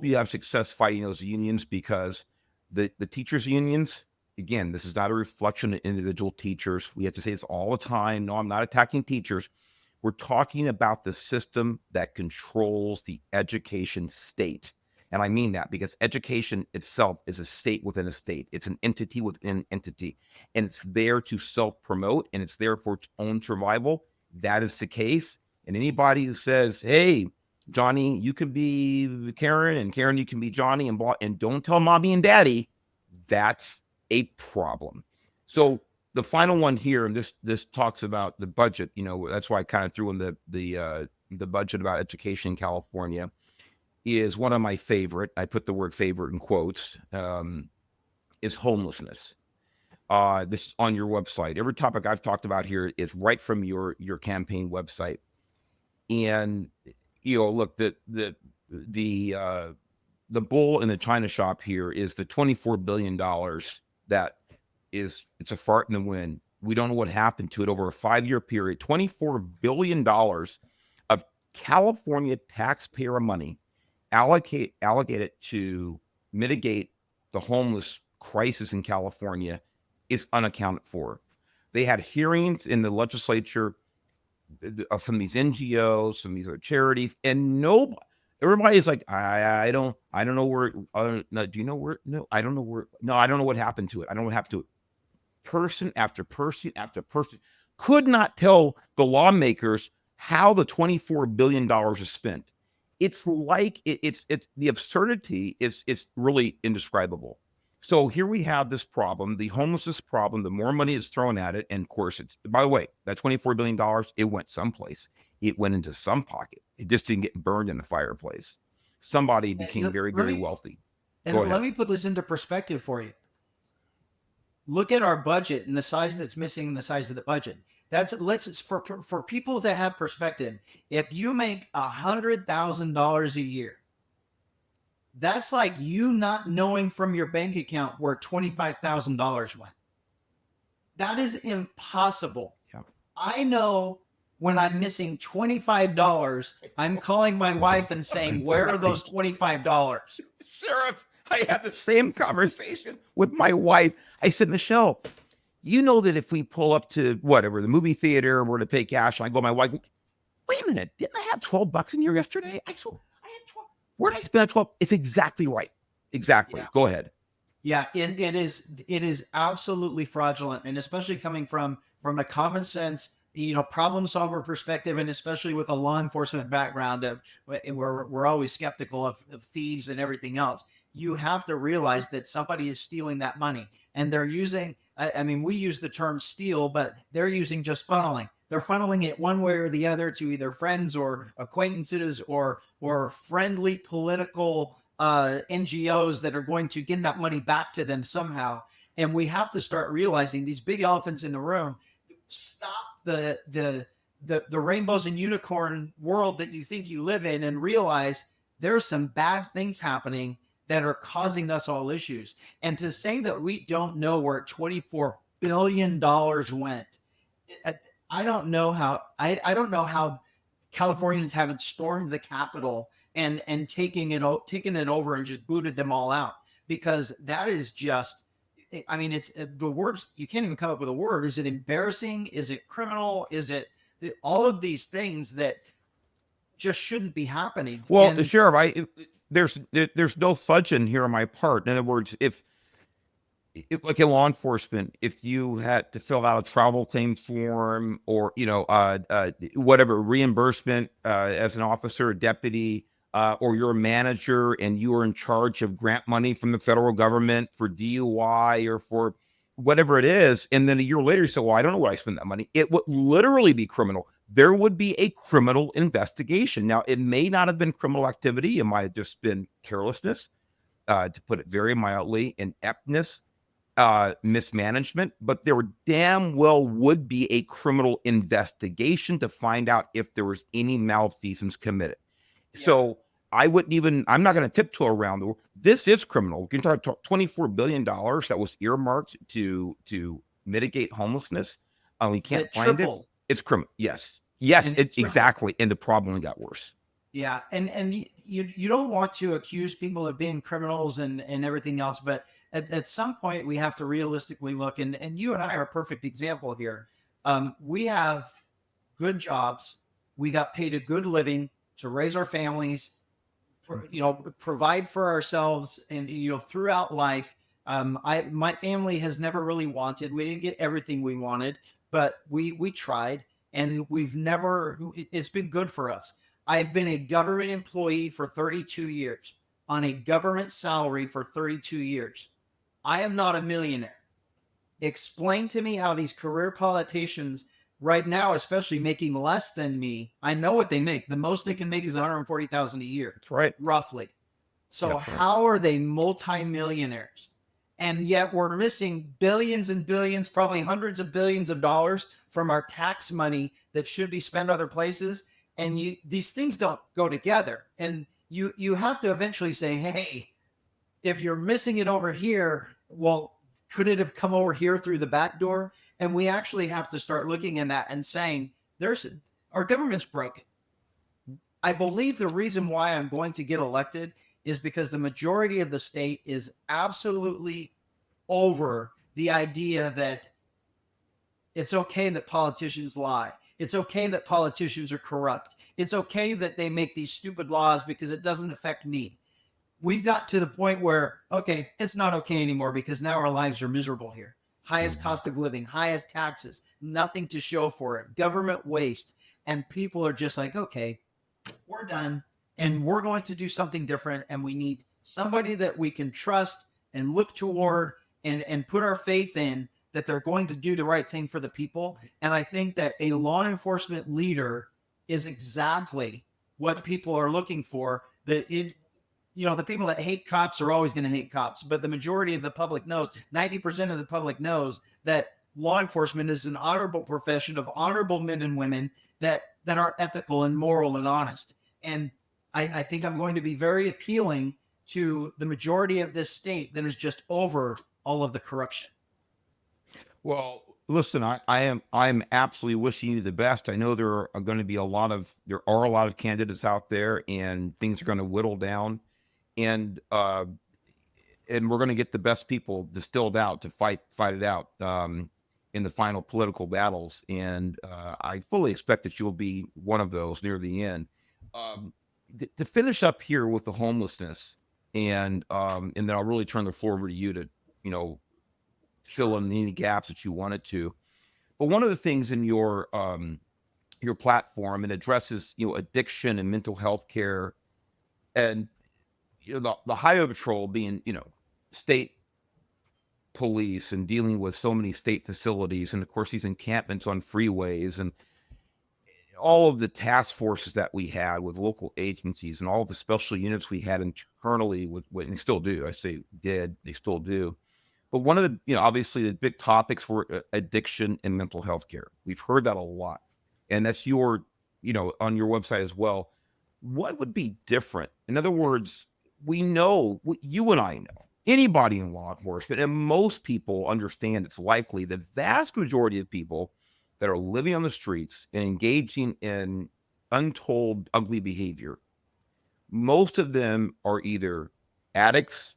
you have success fighting those unions, because the teachers unions, again, this is not a reflection of individual teachers. We have to say this all the time. No, I'm not attacking teachers. We're talking about the system that controls the education state. And I mean that because education itself is a state within a state. It's an entity within an entity, and it's there to self-promote, and it's there for its own survival. That is the case. And anybody who says, hey, Johnny, you can be Karen, and Karen, you can be Johnny, and don't tell mommy and daddy, that's a problem. So the final one here, and this talks about the budget. That's why I kind of threw in the budget about education in California, is one of my favorite. I put the word favorite in quotes. Is homelessness. This is on your website. Every topic I've talked about here is right from your campaign website. And look, the bull in the china shop here is the $24 billion that it's a fart in the wind. We don't know what happened to it over a 5-year period. $24 billion of California taxpayer money allocated to mitigate the homeless crisis in California is unaccounted for. They had hearings in the legislature from these NGOs, from these other charities, and everybody's like, I don't know where. No, do you know where? No, I don't know where. No, I don't know what happened to it. I don't know what happened to it. Person after person after person could not tell the lawmakers how the $24 billion is spent. It's like it's the absurdity is really indescribable. So here we have this problem, the homelessness problem. The more money is thrown at it, and of course, by the way, that $24 billion, it went someplace. It went into some pocket. It just didn't get burned in the fireplace. Somebody became very, very wealthy. And let me put this into perspective for you. Look at our budget and the size that's missing in the size of the budget. For people that have perspective. If you make $100,000 a year, that's like you not knowing from your bank account where $25,000 went. That is impossible. Yeah. I know when I'm missing $25, I'm calling my wife and saying, where are those $25? Sheriff, I had the same conversation with my wife. I said, Michelle, you know that if we pull up to whatever, the movie theater, and we're to pay cash, and I go, my wife, wait a minute, didn't I have $12 in here yesterday? I had 12. Where did I spend that 12? It's exactly right. Exactly. Yeah. Go ahead. Yeah, it is absolutely fraudulent, and especially coming from a common sense, problem solver perspective, and especially with a law enforcement background of where we're always skeptical of thieves and everything else. You have to realize that somebody is stealing that money, and they're using, we use the term steal, but they're using just funneling. They're funneling it one way or the other to either friends or acquaintances or friendly political NGOs that are going to get that money back to them somehow. And we have to start realizing these big elephants in the room. Stop the rainbows and unicorn world that you think you live in, and realize there's some bad things happening that are causing us all issues. And to say that we don't know where $24 billion went, I don't know how I don't know how Californians haven't stormed the Capitol and taken it over and just booted them all out, because that is just, I mean, it's the words, you can't even come up with a word. Is it embarrassing? Is it criminal? Is it all of these things that just shouldn't be happening? Well, And Sheriff, there's no fudging here on my part. In other words, if like in law enforcement, if you had to fill out a travel claim form or, whatever reimbursement, as an officer or deputy, or you're a manager and you are in charge of grant money from the federal government for DUI or for whatever it is, and then a year later you say, well, I don't know what I spent that money. It would literally be criminal. There would be a criminal investigation. Now, it may not have been criminal activity. It might have just been carelessness, to put it very mildly, ineptness, mismanagement, but there damn well would be a criminal investigation to find out if there was any malfeasance committed. yeah, So I'm not going to tiptoe around this is criminal. We can talk $24 billion that was earmarked to mitigate homelessness. We can't that find it. tripled It's criminal. Yes. Yes, and it tripled. exactly. And the problem only got worse. Yeah, and you don't want to accuse people of being criminals and everything else, but at some point we have to realistically look, and you and I are a perfect example here. We have good jobs, we got paid a good living to raise our families, provide for ourselves, and throughout life. My family has never really wanted. We didn't get everything we wanted, but we tried, and we've never. It's been good for us. I've been a government employee for 32 years, on a government salary for 32 years. I am not a millionaire. Explain to me how these career politicians right now, especially making less than me, I know what they make. The most they can make is 140,000 a year, That's right. roughly. So That's right. how are they multimillionaires? And yet we're missing billions and billions, probably hundreds of billions of dollars from our tax money that should be spent other places. And these things don't go together. And you have to eventually say, hey, if you're missing it over here, well, could it have come over here through the back door? And we actually have to start looking at that and saying, our government's broken. I believe the reason why I'm going to get elected is because the majority of the state is absolutely over the idea that it's okay that politicians lie. It's okay that politicians are corrupt. It's okay that they make these stupid laws because it doesn't affect me. We've got to the point where, okay, it's not okay anymore because now our lives are miserable here. Highest cost of living, highest taxes, nothing to show for it, government waste. And people are just like, okay, we're done and we're going to do something different. And we need somebody that we can trust and look toward and put our faith in, that they're going to do the right thing for the people. And I think that a law enforcement leader is exactly what people are looking for. The people that hate cops are always going to hate cops, but the majority of the public knows, 90% of the public knows, that law enforcement is an honorable profession of honorable men and women that are ethical and moral and honest. And I think I'm going to be very appealing to the majority of this state that is just over all of the corruption. Well, listen, I'm absolutely wishing you the best. I know there are going to be there are a lot of candidates out there, and things are going to whittle down, and we're going to get the best people distilled out to fight it out, in the final political battles. And I fully expect that you'll be one of those near the end. Um, to finish up here with the homelessness, and then I'll really turn the floor over to you to, you know, fill in any gaps that you wanted to. But one of the things in your platform, it addresses, addiction and mental health care, and the highway patrol being, state police and dealing with so many state facilities, and of course these encampments on freeways, and all of the task forces that we had with local agencies, and all the special units we had internally with what and still do. I say did, they still do. But one of the, obviously the big topics were addiction and mental health care. We've heard that a lot. And that's on your website as well. What would be different? In other words, we know, you and I know, anybody in law enforcement, and most people understand, it's likely the vast majority of people that are living on the streets and engaging in untold ugly behavior, most of them are either addicts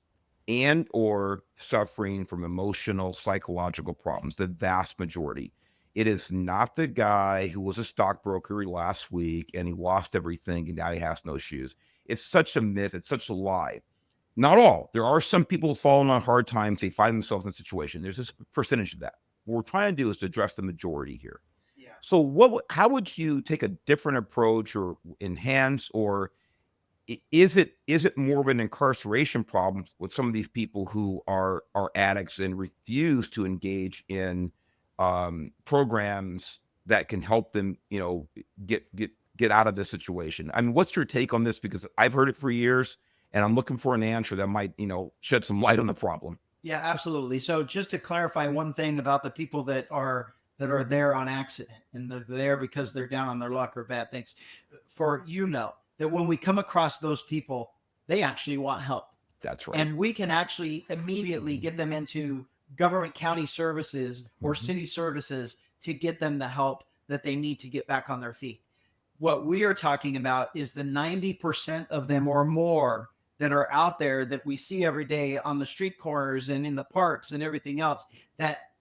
and or suffering from emotional, psychological problems, the vast majority. It is not the guy who was a stockbroker last week and he lost everything and now he has no shoes. It's such a myth. It's such a lie. Not all. There are some people falling on hard times. They find themselves in a situation. There's this percentage of that. What we're trying to do is to address the majority here. Yeah. So how would you take a different approach or enhance, or is it more of an incarceration problem with some of these people who are addicts and refuse to engage in programs that can help them, get out of this situation? I mean, what's your take on this? Because I've heard it for years, and I'm looking for an answer that might, shed some light on the problem. Yeah, absolutely. So just to clarify one thing about the people that are there on accident and they're there because they're down on their luck or bad things, that when we come across those people, they actually want help. That's right. And we can actually immediately get them into government county services or Mhm. city services to get them the help that they need to get back on their feet. What we are talking about is the 90% of them or more that are out there that we see every day on the street corners and in the parks and everything else, that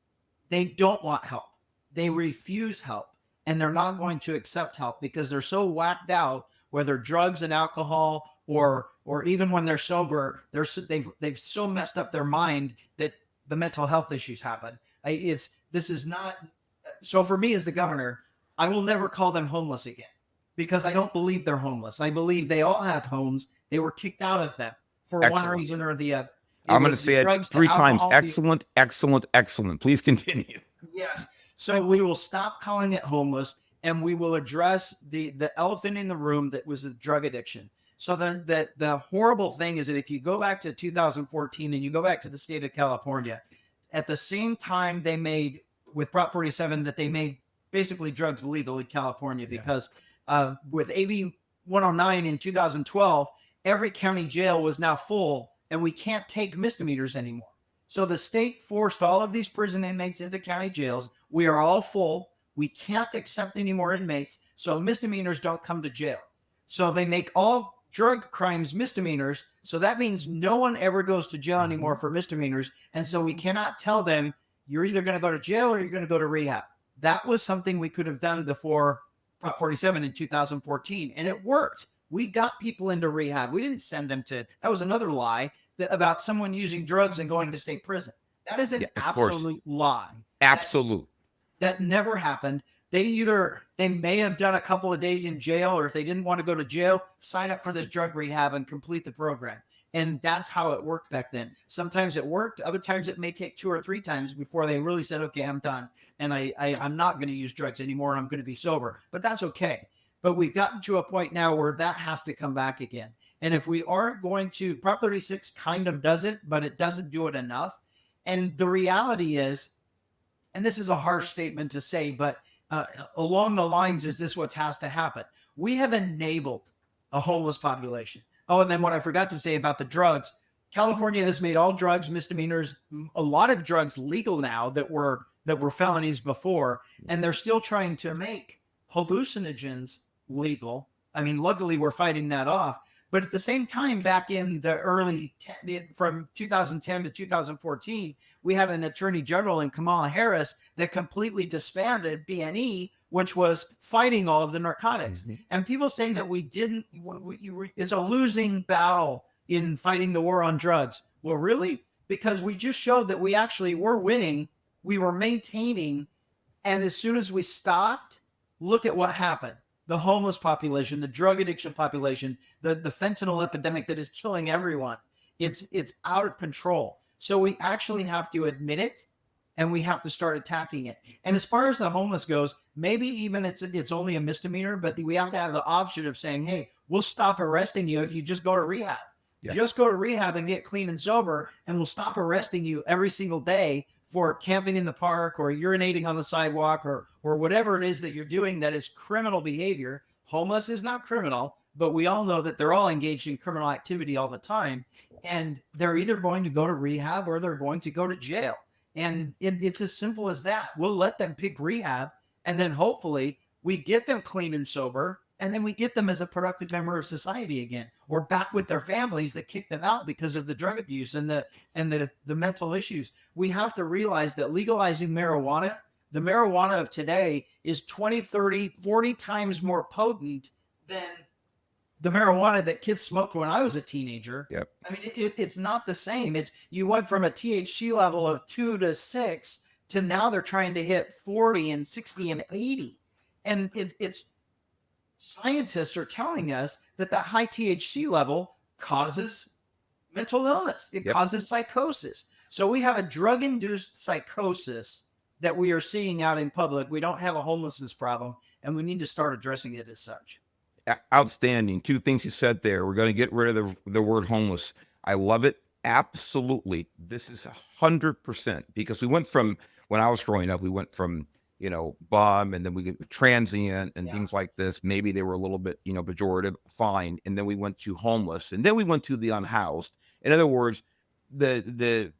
they don't want help. They refuse help, and they're not going to accept help because they're so whacked out, whether drugs and alcohol or even when they're sober, they've so messed up their mind that the mental health issues happen. This is not. So for me as the governor, I will never call them homeless again because I don't believe they're homeless. I believe they all have homes. They were kicked out of them for one Excellent. reason or the other. I'm going to say it 3 times. Excellent, excellent, excellent. Please continue. Yes. So we will stop calling it homeless, and we will address the elephant in the room that was the drug addiction. So then the horrible thing is that if you go back to 2014 and you go back to the state of California, at the same time they made with Prop 47 that they made basically drugs legal in California because with AB 109 in 2012, every county jail was now full and we can't take misdemeanors anymore. So the state forced all of these prison inmates into county jails. We are all full. We can't accept any more inmates. So misdemeanors don't come to jail. So they make all drug crimes misdemeanors. So that means no one ever goes to jail anymore for misdemeanors. And so we cannot tell them you're either going to go to jail or you're going to go to rehab. That was something we could have done before Prop 47 in 2014. And it worked. We got people into rehab. We didn't send them to, that was another lie about someone using drugs and going to state prison. That is an absolute lie. Absolute. That never happened. They may have done a couple of days in jail, or if they didn't want to go to jail, sign up for this drug rehab and complete the program. And that's how it worked back then. Sometimes it worked. Other times it may take 2 or 3 times before they really said, okay, I'm done. And I'm not going to use drugs anymore. And I'm going to be sober, but that's okay. But we've gotten to a point now where that has to come back again. And if we aren't going to, Prop 36 kind of does it, but it doesn't do it enough. And the reality is, and this is a harsh statement to say, but along the lines is this what has to happen. We have enabled a homeless population. Oh, and then what I forgot to say about the drugs, California has made all drugs misdemeanors, a lot of drugs legal now that were felonies before, and they're still trying to make hallucinogens legal. I mean, luckily we're fighting that off. But at the same time, back in the from 2010 to 2014, we had an attorney general in Kamala Harris that completely disbanded BNE, which was fighting all of the narcotics. Mm-hmm. And people saying that it's a losing battle in fighting the war on drugs. Well, really? Because we just showed that we actually were winning. We were maintaining. And as soon as we stopped, look at what happened. The homeless population, the drug addiction population, the fentanyl epidemic that is killing everyone. It's out of control. So we actually have to admit it, and we have to start attacking it. And as far as the homeless goes, maybe even it's only a misdemeanor, but we have to have the option of saying, hey, we'll stop arresting you if you just go to rehab. Yeah. Just go to rehab and get clean and sober, and we'll stop arresting you every single day for camping in the park or urinating on the sidewalk or whatever it is that you're doing that is criminal behavior. Homeless is not criminal, but we all know that they're all engaged in criminal activity all the time. And they're either going to go to rehab or they're going to go to jail. And it's as simple as that. We'll let them pick rehab And then hopefully we get them clean and sober, and then we get them as a productive member of society again, or back with their families that kicked them out because of the drug abuse and the mental issues. We have to realize that legalizing marijuana, the marijuana of today, is 20, 30, 40 times more potent than the marijuana that kids smoked when I was a teenager. Yep. I mean, it's not the same. It's, you went from a THC level of 2 to 6 to now they're trying to hit 40 and 60 and 80. And it's scientists are telling us that that high THC level causes mental illness. It causes psychosis. So we have a drug-induced psychosis that we are seeing out in public. We don't have a homelessness problem, and we need to start addressing it as such. Outstanding. Two things you said there. We're going to get rid of the word homeless. I love it. Absolutely. This is 100%, because we went from, when I was growing up, we went from, bum, and then we get transient and things like this. Maybe they were a little bit, pejorative, fine. And then we went to homeless, and then we went to the unhoused. In other words, the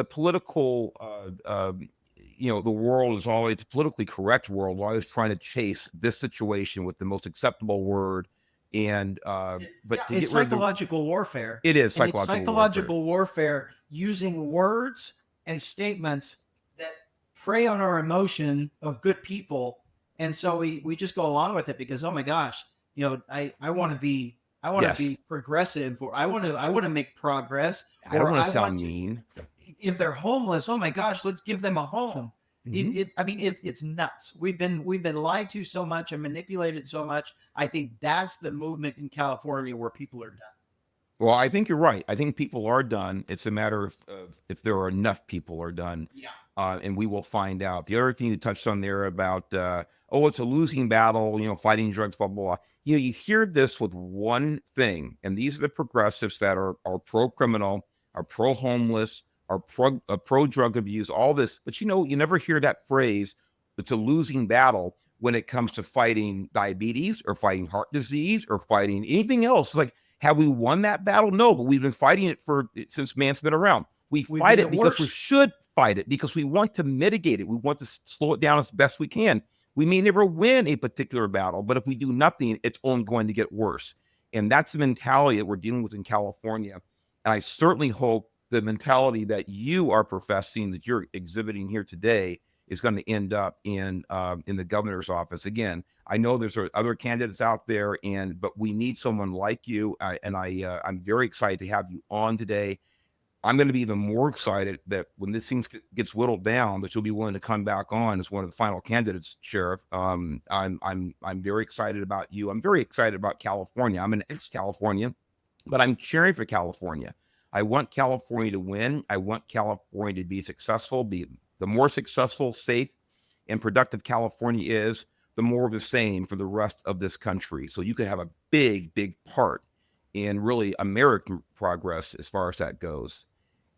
political, the world is always, the politically correct world, always trying to chase this situation with the most acceptable word. And, but to it's get rid psychological warfare. It is And it's psychological warfare using words and statements that prey on our emotion of good people. And so we just go along with it because, oh my gosh, I want to be, be progressive, or I want to make progress. I don't want to sound mean. If they're homeless, oh my gosh, let's give them a home. It's nuts. We've been lied to so much and manipulated so much. I think that's the movement in California where people are done. Well, I think you're right. I think people are done. It's a matter of if there are enough people are done. Yeah. And we will find out. The other thing you touched on there about, it's a losing battle, fighting drugs, blah, blah, blah. You hear this with one thing, and these are the progressives that are pro-criminal, are pro-homeless, are pro-drug abuse, all this. But, you never hear that phrase, it's a losing battle when it comes to fighting diabetes or fighting heart disease or fighting anything else. It's like, have we won that battle? No, but we've been fighting it since man's been around. We fight it because we should fight it, because we want to mitigate it. We want to slow it down as best we can. We may never win a particular battle, but if we do nothing, it's only going to get worse. And that's the mentality that we're dealing with in California. And I certainly hope the mentality that you are professing, that you're exhibiting here today, is going to end up in the governor's office. Again, I know there's other candidates out there, but we need someone like you. I'm very excited to have you on today. I'm going to be even more excited that when this thing gets whittled down, that you'll be willing to come back on as one of the final candidates, Sheriff. I'm very excited about you. I'm very excited about California. I'm an ex-Californian, but I'm cheering for California. I want California to win. I want California to be successful. The more successful, safe, and productive California is, the more of the same for the rest of this country. So you could have a big, big part in really American progress as far as that goes.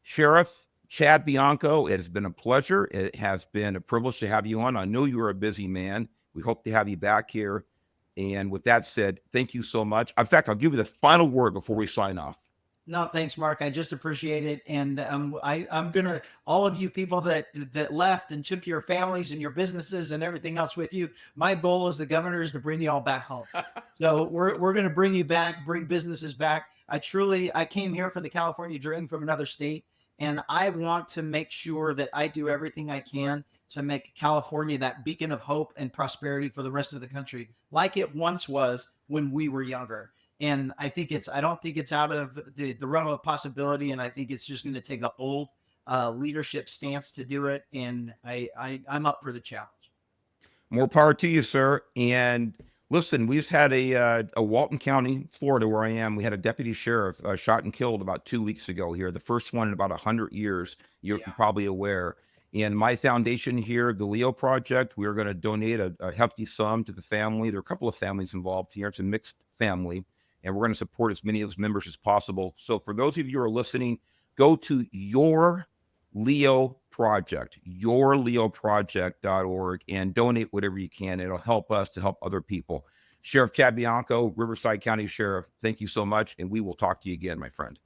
Sheriff Chad Bianco, it has been a pleasure. It has been a privilege to have you on. I know you're a busy man. We hope to have you back here. And with that said, thank you so much. In fact, I'll give you the final word before we sign off. No, thanks, Mark. I just appreciate it. And I'm going to, all of you people that left and took your families and your businesses and everything else with you, my goal as the governor is to bring you all back home. So we're going to bring you back, bring businesses back. I came here for the California dream from another state. And I want to make sure that I do everything I can to make California that beacon of hope and prosperity for the rest of the country, like it once was when we were younger. And I don't think it's out of the realm of possibility. And I think it's just going to take a bold leadership stance to do it. And I'm up for the challenge. More power to you, sir. And listen, we just had a Walton County, Florida, where I am. We had a deputy sheriff shot and killed about 2 weeks ago here. The first one in about 100 years. You're probably aware. And my foundation here, the Leo Project, we're going to donate a hefty sum to the family. There are a couple of families involved here. It's a mixed family. And we're going to support as many of those members as possible. So for those of you who are listening, go to Your Leo Project, yourleoproject.org, and donate whatever you can. It'll help us to help other people. Sheriff Chad Bianco, Riverside County Sheriff, thank you so much. And we will talk to you again, my friend.